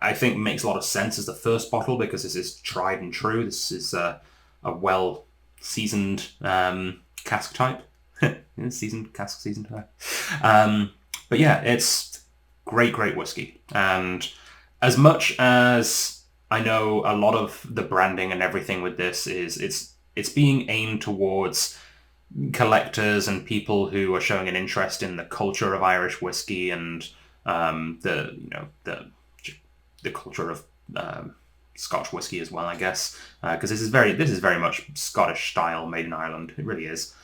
I think, makes a lot of sense as the first bottle, because this is tried and true. This is a well-seasoned cask type. Seasoned type. But yeah, it's great whiskey. And as much as I know a lot of the branding and everything with this is it's being aimed towards collectors and people who are showing an interest in the culture of Irish whiskey and the culture of Scotch whiskey as well, I guess, because this is very much Scottish style, made in Ireland. It really is.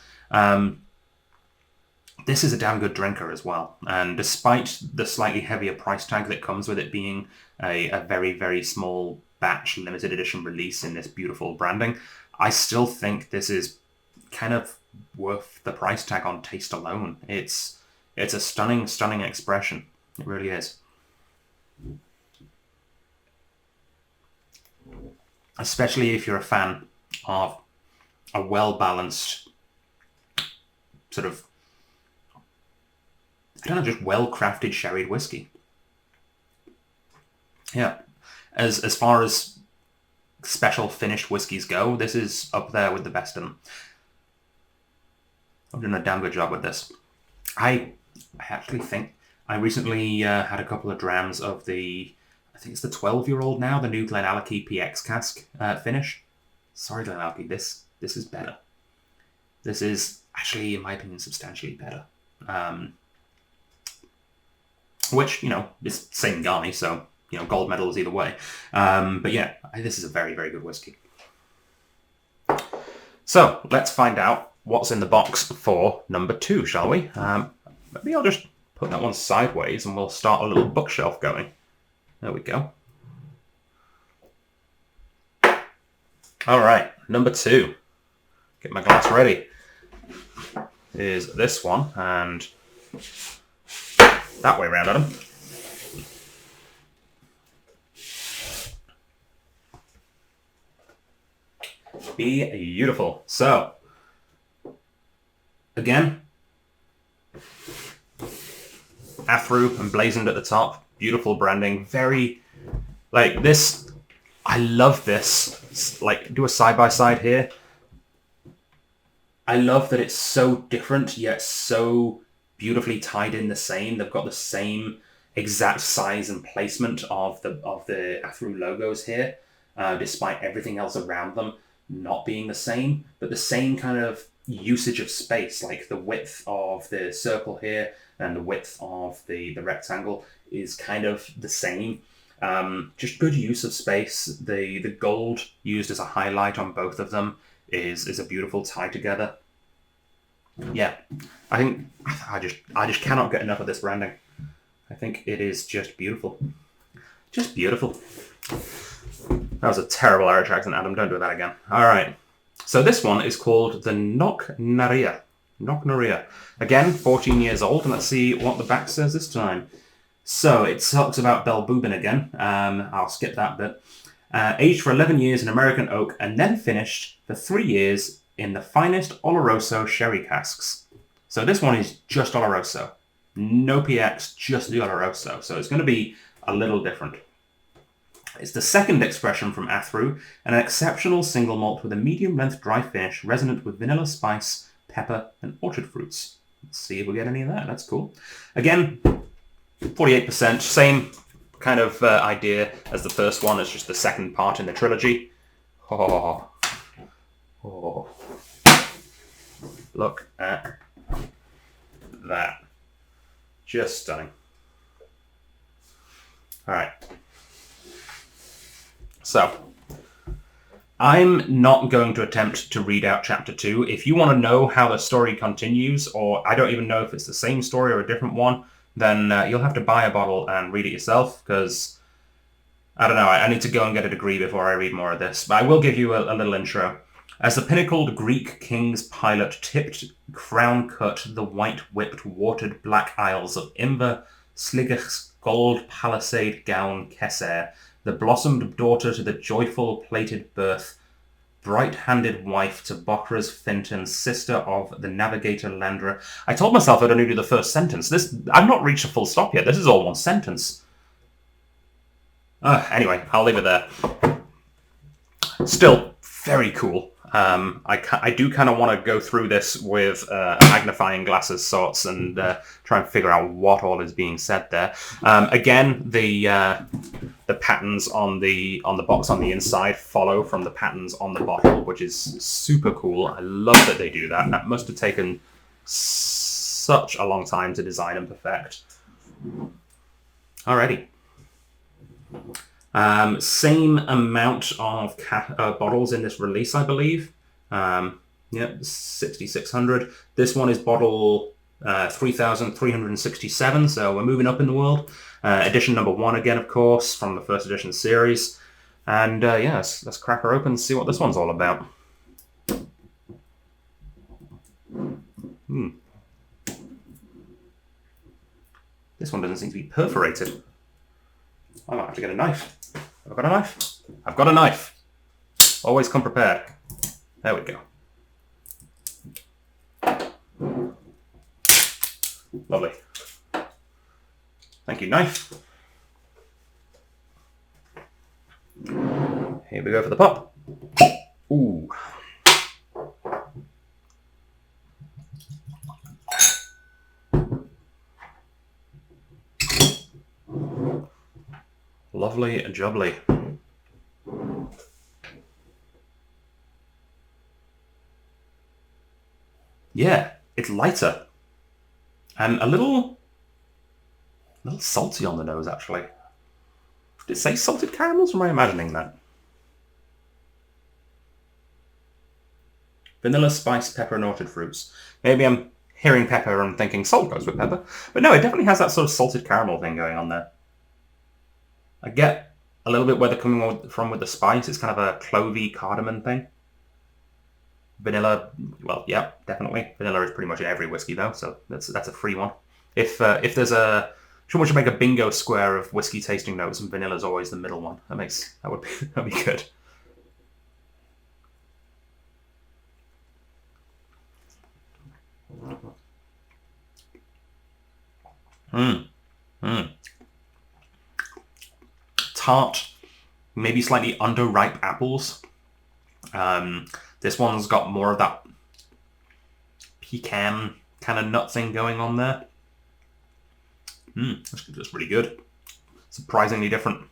This is a damn good drinker as well, and despite the slightly heavier price tag that comes with it being a very, very small batch limited edition release in this beautiful branding, I still think this is kind of worth the price tag on taste alone. It's a stunning expression. It really is. Especially if you're a fan of a well-balanced sort of, I don't know, just well-crafted sherried whiskey. Yeah. As far as special finished whiskies go, this is up there with the best of them. I'm doing a damn good job with this. I actually think I recently had a couple of drams of I think it's the 12-year-old now, the new Glenallachie PX cask finish. Sorry, Glenallachie, this is better. This is actually, in my opinion, substantially better. Which, is same guy, so, gold medals either way. But yeah, this is a very, very good whiskey. So let's find out what's in the box for number 2, shall we? Maybe I'll just put that one sideways and we'll start a little bookshelf going. There we go. All right, number 2. Get my glass ready. Is this one, and that way around, Adam. Beautiful. So, again, Athru emblazoned at the top. Beautiful branding. Very, like this, I love this. Like, do a side-by-side here. I love that it's so different, yet so beautifully tied in the same. They've got the same exact size and placement of the Athru logos here, despite everything else around them not being the same, but the same kind of usage of space, like the width of the circle here and the width of the rectangle is kind of the same. Just good use of space. The gold used as a highlight on both of them is a beautiful tie together. Yeah, I think I just cannot get enough of this branding. I think it is just beautiful. Just beautiful. That was a terrible Irish accent, Adam. Don't do that again. All right. So this one is called the Knocknaria. Knocknaria. Again, 14 years old. And let's see what the back says this time. So it talks about Belbubin again. I'll skip that bit. Aged for 11 years in American oak and then finished for 3 years in the finest Oloroso sherry casks. So this one is just Oloroso. No PX, just the Oloroso. So it's going to be a little different. It's the second expression from Athru, and an exceptional single malt with a medium-length dry finish resonant with vanilla spice, pepper, and orchard fruits. Let's see if we get any of that. That's cool. Again, 48%, same kind of idea as the first one. It's just the second part in the trilogy. Oh. Look at that. Just stunning. All right. So, I'm not going to attempt to read out chapter 2. If you want to know how the story continues, or I don't even know if it's the same story or a different one, then you'll have to buy a bottle and read it yourself, because, I don't know, I need to go and get a degree before I read more of this. But I will give you a little intro. As the pinnacled Greek king's pilot tipped, crown-cut, the white-whipped, watered black isles of Imber, Sliggach's gold palisade gown Kesser, the blossomed daughter to the joyful plated birth, bright-handed wife to Bochra's Finton, sister of the navigator Landra. I told myself I'd only do the first sentence. I've not reached a full stop yet. This is all one sentence. Anyway, I'll leave it there. Still, very cool. I do kind of want to go through this with magnifying glasses sorts and try and figure out what all is being said there. Again, the patterns on the box on the inside follow from the patterns on the bottle, which is super cool. I love that they do that. That must have taken such a long time to design and perfect. Alrighty. Same amount of bottles in this release, I believe. Yep, 6,600. This one is bottle 3,367, so we're moving up in the world. Edition number 1 again, of course, from the first edition series. And yeah, let's crack her open and see what this one's all about. This one doesn't seem to be perforated. I might have to get a knife. I've got a knife. I've got a knife. Always come prepared. There we go. Lovely. Thank you, knife. Here we go for the pop. Ooh. Lovely and jubbly. Yeah, it's lighter. And a little salty on the nose, actually. Did it say salted caramels, or am I imagining that? Vanilla, spice, pepper, and orchard fruits. Maybe I'm hearing pepper and thinking salt goes with pepper. But no, it definitely has that sort of salted caramel thing going on there. I get a little bit where they're coming from with the spice. It's kind of a clovey cardamom thing. Vanilla, well, yeah, definitely. Vanilla is pretty much in every whiskey though, so that's a free one. If there's a someone should make a bingo square of whiskey tasting notes, and vanilla's always the middle one. That'd be good. Tart, maybe slightly underripe apples. This one's got more of that pecan kind of nut thing going on there. That's really good. Surprisingly different.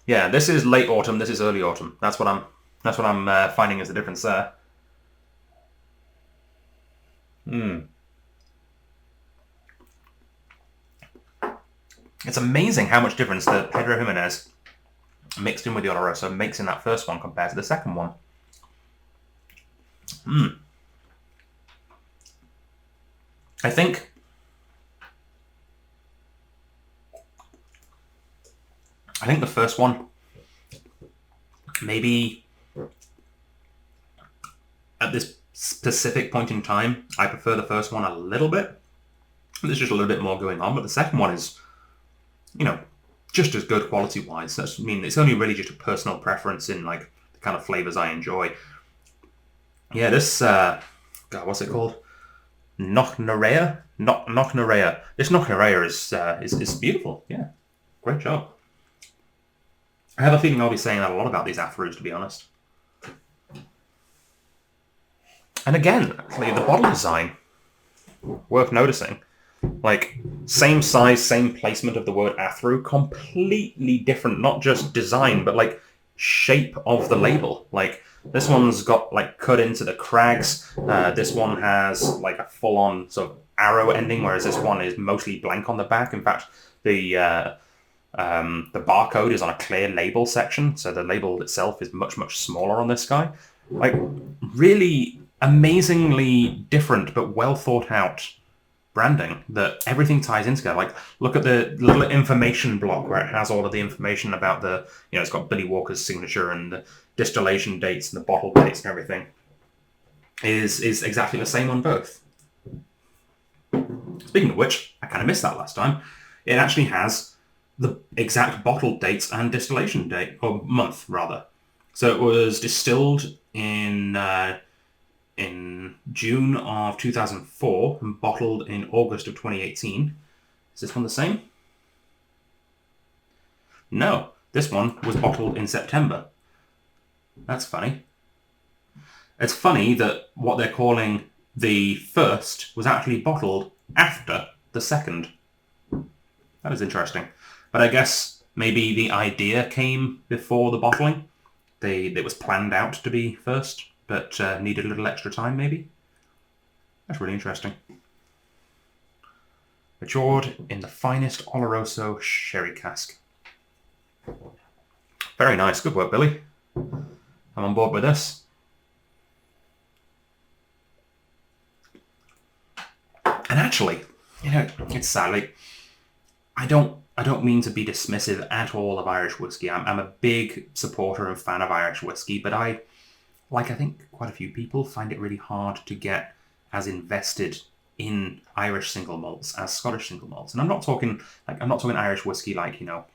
Yeah, this is late autumn. This is early autumn. That's what I'm finding as the difference there. It's amazing how much difference the Pedro Jimenez mixed in with the Oloroso makes in that first one compared to the second one. I think the first one, maybe at this specific point in time, I prefer the first one a little bit. There's just a little bit more going on, but the second one is, just as good quality-wise. It's only really just a personal preference in like the kind of flavors I enjoy. Yeah, this what's it called? Loch Gill. This Loch Gill is beautiful. Yeah, great job. I have a feeling I'll be saying that a lot about these Athrus, to be honest. And again, actually, the bottle design, worth noticing. Like, same size, same placement of the word Athru, completely different, not just design, but like shape of the label. Like, this one's got like cut into the crags. This one has like a full-on sort of arrow ending, whereas this one is mostly blank on the back. In fact, the barcode is on a clear label section, so the label itself is much, much smaller on this guy. Like, really amazingly different, but well thought out branding that everything ties in together. Like, look at the little information block where it has all of the information about it's got Billy Walker's signature and the distillation dates and the bottle dates and everything is exactly the same on both. Speaking of which, I kind of missed that last time. It actually has the exact bottle dates and distillation date, or month rather. So it was distilled in June of 2004 and bottled in August of 2018. Is this one the same? No, this one was bottled in September. That's funny. It's funny that what they're calling the first was actually bottled after the second. That is interesting. But I guess maybe the idea came before the bottling. It was planned out to be first, but needed a little extra time, maybe? That's really interesting. Matured in the finest Oloroso sherry cask. Very nice. Good work, Billy. I'm on board with this. And actually, it's sad. Like, I don't mean to be dismissive at all of Irish whiskey. I'm a big supporter and fan of Irish whiskey, but I think quite a few people, find it really hard to get as invested in Irish single malts as Scottish single malts. And I'm not talking Irish whiskey like, your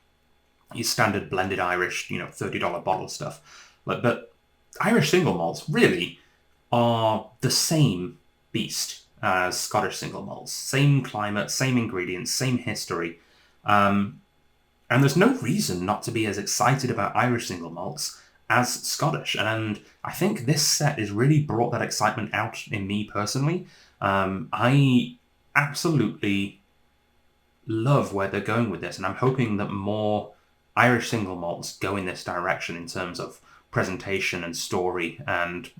standard blended Irish, $30 bottle stuff. But Irish single malts really are the same beast as Scottish single malts. Same climate, same ingredients, same history. And there's no reason not to be as excited about Irish single malts as Scottish. And I think this set has really brought that excitement out in me personally. I absolutely love where they're going with this, and I'm hoping that more Irish single malts go in this direction in terms of presentation and story and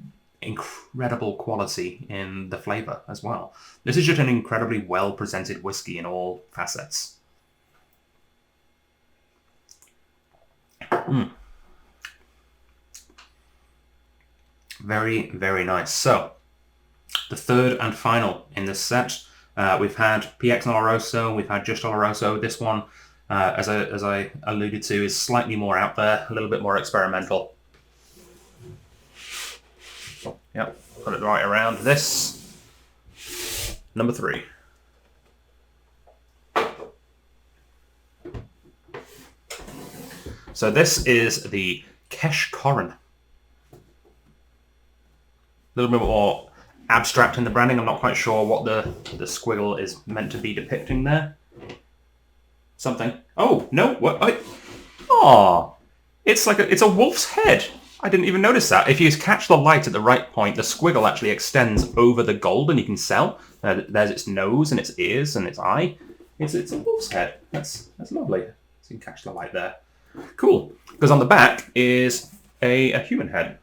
incredible quality in the flavour as well. This is just an incredibly well presented whiskey in all facets. Very, very nice. So, the third and final in this set, we've had PX Oloroso, we've had Just Oloroso. This one, as I alluded to, is slightly more out there, a little bit more experimental. Yep, put it right around this. Number 3. So this is the Kesh Corran. A little bit more abstract in the branding. I'm not quite sure what the squiggle is meant to be depicting there. Something. Oh, no, what? Oh, it's a wolf's head. I didn't even notice that. If you catch the light at the right point, the squiggle actually extends over the gold and you can sell. There's its nose and its ears and its eye. It's a wolf's head. That's lovely. So you can catch the light there. Cool. Because on the back is a human head.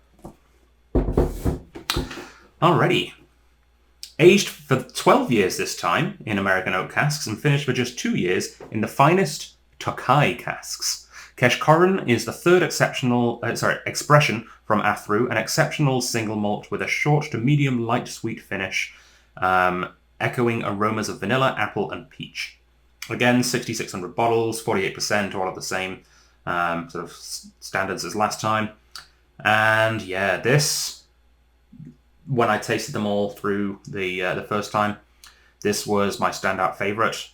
Alrighty. Aged for 12 years this time in American oak casks and finished for just 2 years in the finest Tokai casks. Kesh Corran is the third expression from Athru, an exceptional single malt with a short to medium light sweet finish, echoing aromas of vanilla, apple, and peach. Again, 6,600 bottles, 48%, all of the same sort of standards as last time. And yeah, this, when I tasted them all through the first time, this was my standout favourite.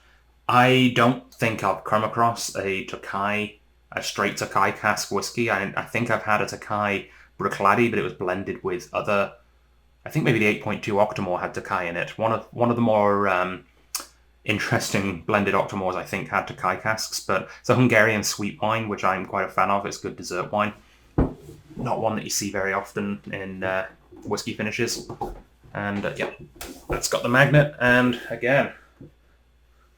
I don't think I've come across a straight Tokai cask whiskey. I think I've had a Tokai Bruichladdich, but it was blended with other. I think maybe the 8.2 Octomore had Tokai in it. One of the more interesting blended Octomores, I think, had Tokai casks. But it's a Hungarian sweet wine, which I'm quite a fan of. It's good dessert wine. Not one that you see very often in whiskey finishes. And yeah, that's got the magnet. And again,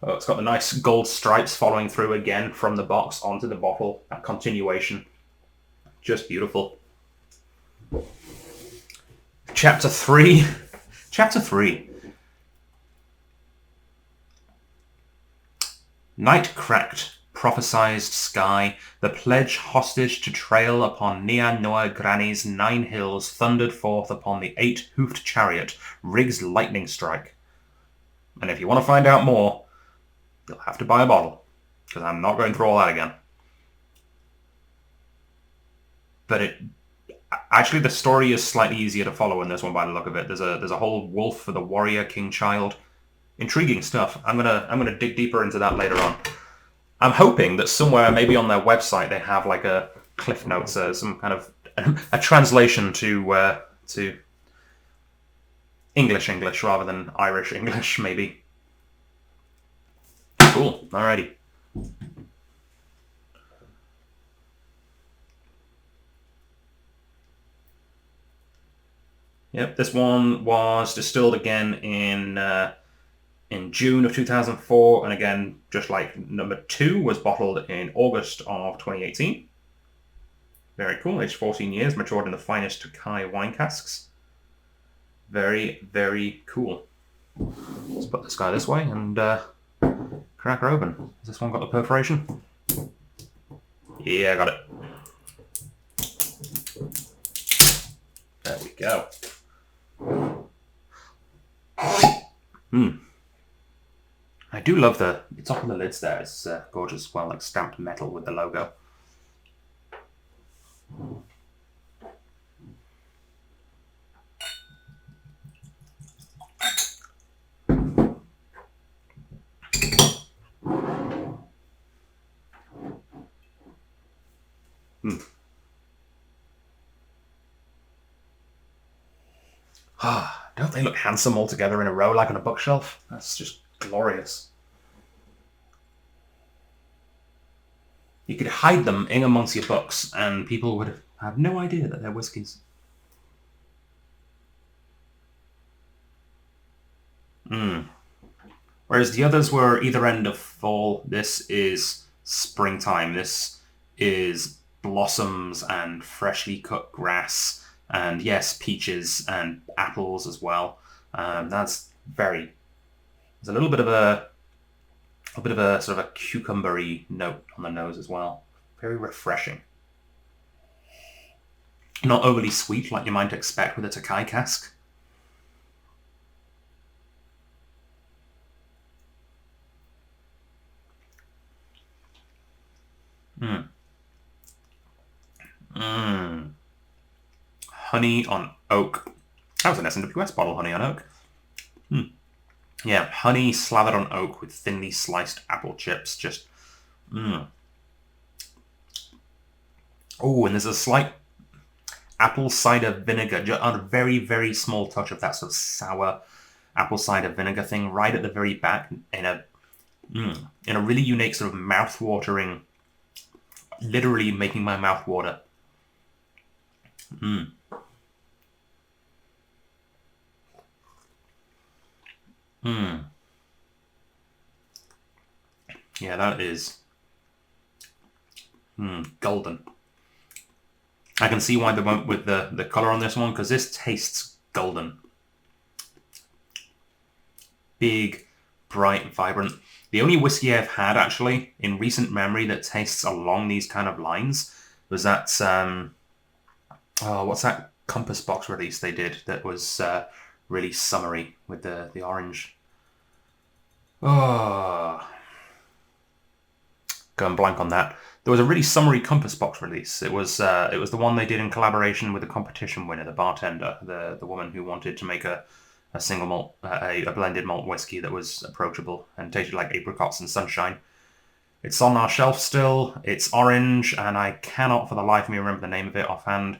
it's got the nice gold stripes following through again from the box onto the bottle. That continuation. Just beautiful. Chapter 3. Chapter 3. Night cracked, prophesized sky, the pledge hostage to trail upon Nia Noa Granny's 9 hills thundered forth upon the 8-hoofed chariot, Rig's lightning strike. And if you want to find out more, you'll have to buy a bottle, because I'm not going through all that again. But actually the story is slightly easier to follow in this one by the look of it. There's a whole wolf for the warrior king child. Intriguing stuff. I'm gonna dig deeper into that later on. I'm hoping that somewhere, maybe on their website, they have like a cliff notes, some kind of a translation to English rather than Irish English, maybe. Cool. Alrighty. Yep, this one was distilled again in June of 2004, and again, just like number 2, was bottled in August of 2018. Very cool. Aged 14 years, matured in the finest Tokai wine casks. Very, very cool. Let's put this guy this way and crack her open. Has this one got the perforation? Yeah, I got it. There we go. I do love the top of the lids there. It's gorgeous, well, like stamped metal with the logo. Don't they look handsome all together in a row like on a bookshelf? That's just glorious. You could hide them in amongst your books and people would have no idea that they're whiskies. Whereas the others were either end of fall, this is springtime. This is blossoms and freshly cut grass. And yes, peaches and apples as well. There's a little bit of a sort of a cucumbery note on the nose as well. Very refreshing. Not overly sweet like you might expect with a Tokai cask. Honey on oak. That was an SNWS bottle, honey on oak. Yeah, honey slathered on oak with thinly sliced apple chips. Just, Oh, and there's a slight apple cider vinegar, just a very, very small touch of that sort of sour apple cider vinegar thing right at the very back in a really unique sort of mouth-watering, literally making my mouth water. Yeah, that is golden. I can see why they went with the colour on this one, because this tastes golden. Big, bright, vibrant. The only whiskey I've had, actually, in recent memory that tastes along these kind of lines was that, what's that Compass Box release they did that was really summery with the orange. Oh, going blank on that. There was a really summery Compass Box release. It was the one they did in collaboration with the competition winner, the bartender, the woman who wanted to make a single malt, a blended malt whiskey that was approachable and tasted like apricots and sunshine. It's on our shelf still. It's orange, and I cannot for the life of me remember the name of it offhand.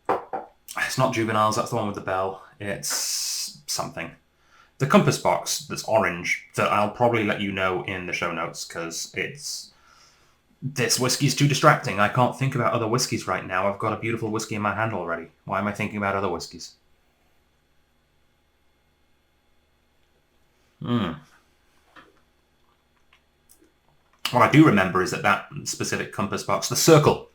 It's not Juveniles, that's the one with the bell. It's something. The Compass Box that's orange, that I'll probably let you know in the show notes, because this whiskey's too distracting. I can't think about other whiskies right now. I've got a beautiful whiskey in my hand already. Why am I thinking about other whiskies? What I do remember is that specific Compass Box, the Circle,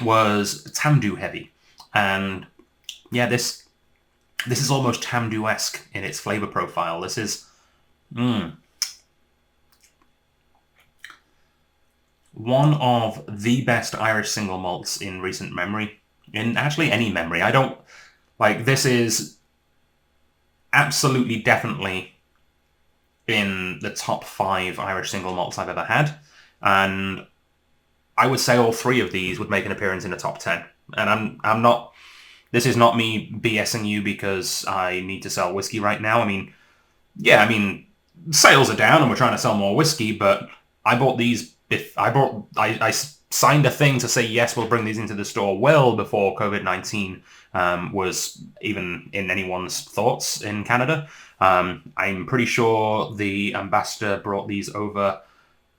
was Tamdu heavy. And yeah, this is almost Tamdu-esque in its flavour profile. This is one of the best Irish single malts in recent memory. In actually any memory. This is absolutely definitely in the top 5 Irish single malts I've ever had. And I would say all 3 of these would make an appearance in the top 10. And I'm not... This is not me BSing you because I need to sell whiskey right now. Sales are down and we're trying to sell more whiskey, but I bought these... I signed a thing to say, yes, we'll bring these into the store well before COVID-19 was even in anyone's thoughts in Canada. I'm pretty sure the ambassador brought these over.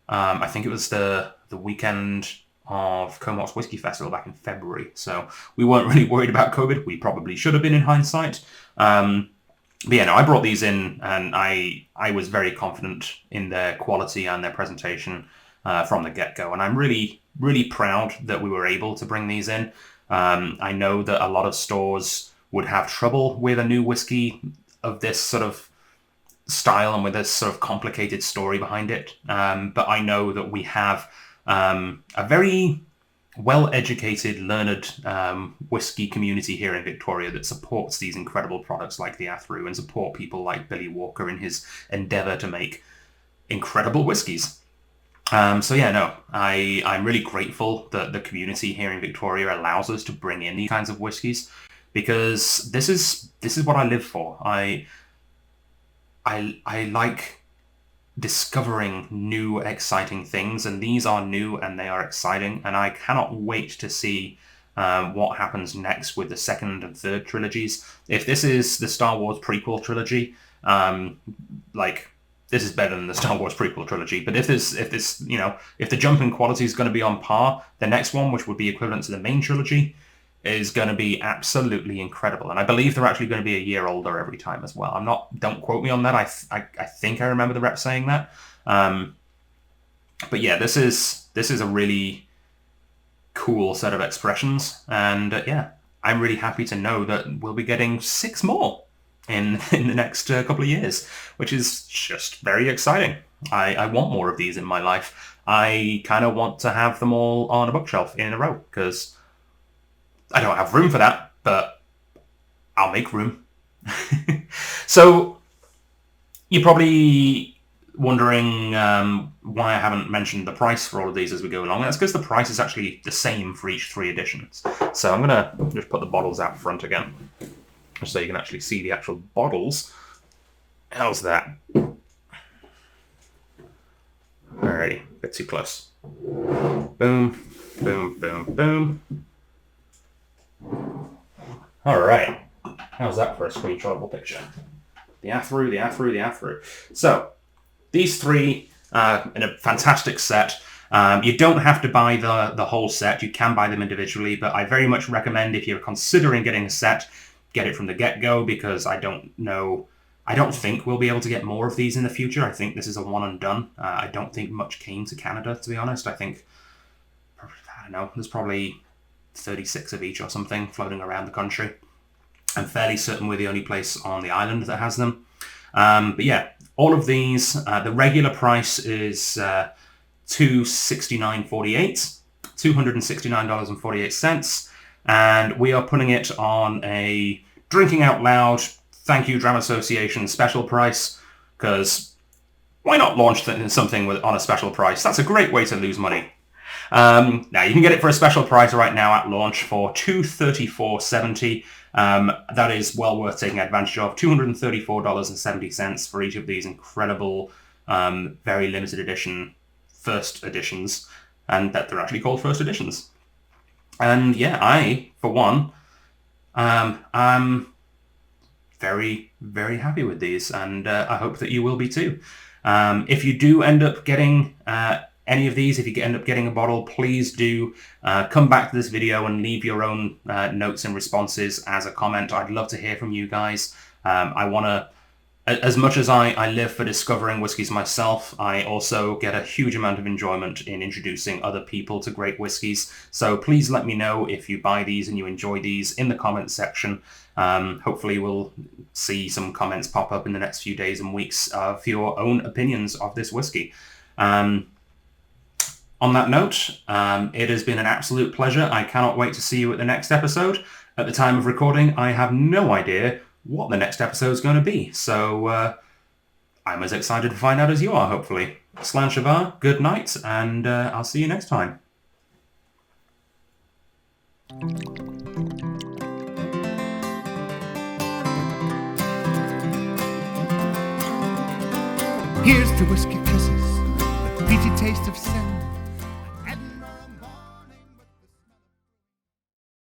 I think it was the weekend of Comox Whiskey Festival back in February. So we weren't really worried about COVID. We probably should have been in hindsight. But yeah, no, I brought these in and I was very confident in their quality and their presentation from the get-go. And I'm really, really proud that we were able to bring these in. I know that a lot of stores would have trouble with a new whiskey of this sort of style and with this sort of complicated story behind it. But I know that we have a very well-educated, learned whiskey community here in Victoria that supports these incredible products like the Athru and support people like Billy Walker in his endeavour to make incredible whiskies. I'm really grateful that the community here in Victoria allows us to bring in these kinds of whiskies, because this is what I live for. I like discovering new, exciting things, and these are new and they are exciting, and I cannot wait to see what happens next with the second and third trilogies. If this is the Star Wars prequel trilogy, this is better than the Star Wars prequel trilogy. But if the jump in quality is going to be on par, the next one, which would be equivalent to the main trilogy, is going to be absolutely incredible. And I believe they're actually going to be a year older every time as well. Don't quote me on that. I think I remember the rep saying that. But yeah, this is a really cool set of expressions. And I'm really happy to know that we'll be getting 6 more in the next couple of years, which is just very exciting. I want more of these in my life. I kind of want to have them all on a bookshelf in a row, because I don't have room for that, but I'll make room. So you're probably wondering why I haven't mentioned the price for all of these as we go along. That's because the price is actually the same for each 3 editions. So I'm going to just put the bottles out front again, just so you can actually see the actual bottles. How's that? Alrighty, a bit too close. Boom, boom, boom, boom. Alright, how's that for a screenshotable picture? The Athru, the Athru, the Athru. So, these 3 in a fantastic set. You don't have to buy the whole set. You can buy them individually, but I very much recommend, if you're considering getting a set, get it from the get-go, because I don't think we'll be able to get more of these in the future. I think this is a one and done. I don't think much came to Canada, to be honest. I think, I don't know, there's probably 36 of each or something floating around the country. I'm fairly certain we're the only place on the island that has them. But yeah, all of these, the regular price is $269.48, $269.48, and we are putting it on a Drinking Out Loud Thank You Dram Association special price, because why not launch something on a special price? That's a great way to lose money. Now, you can get it for a special price right now at launch for $234.70. That is well worth taking advantage of. $234.70 for each of these incredible, very limited edition first editions, and that they're actually called first editions. And yeah, I, for one, I'm very, very happy with these, and I hope that you will be too. If you do end up getting any of these, if you end up getting a bottle, please do come back to this video and leave your own notes and responses as a comment. I'd love to hear from you guys. I want to, as much as I live for discovering whiskies myself, I also get a huge amount of enjoyment in introducing other people to great whiskies. So please let me know if you buy these and you enjoy these in the comments section. Hopefully we'll see some comments pop up in the next few days and weeks of your own opinions of this whiskey. On that note, it has been an absolute pleasure. I cannot wait to see you at the next episode. At the time of recording, I have no idea what the next episode is going to be, so I'm as excited to find out as you are, hopefully. Slán Sivar, good night, and I'll see you next time. Here's to whiskey kisses, the peaty taste of scent.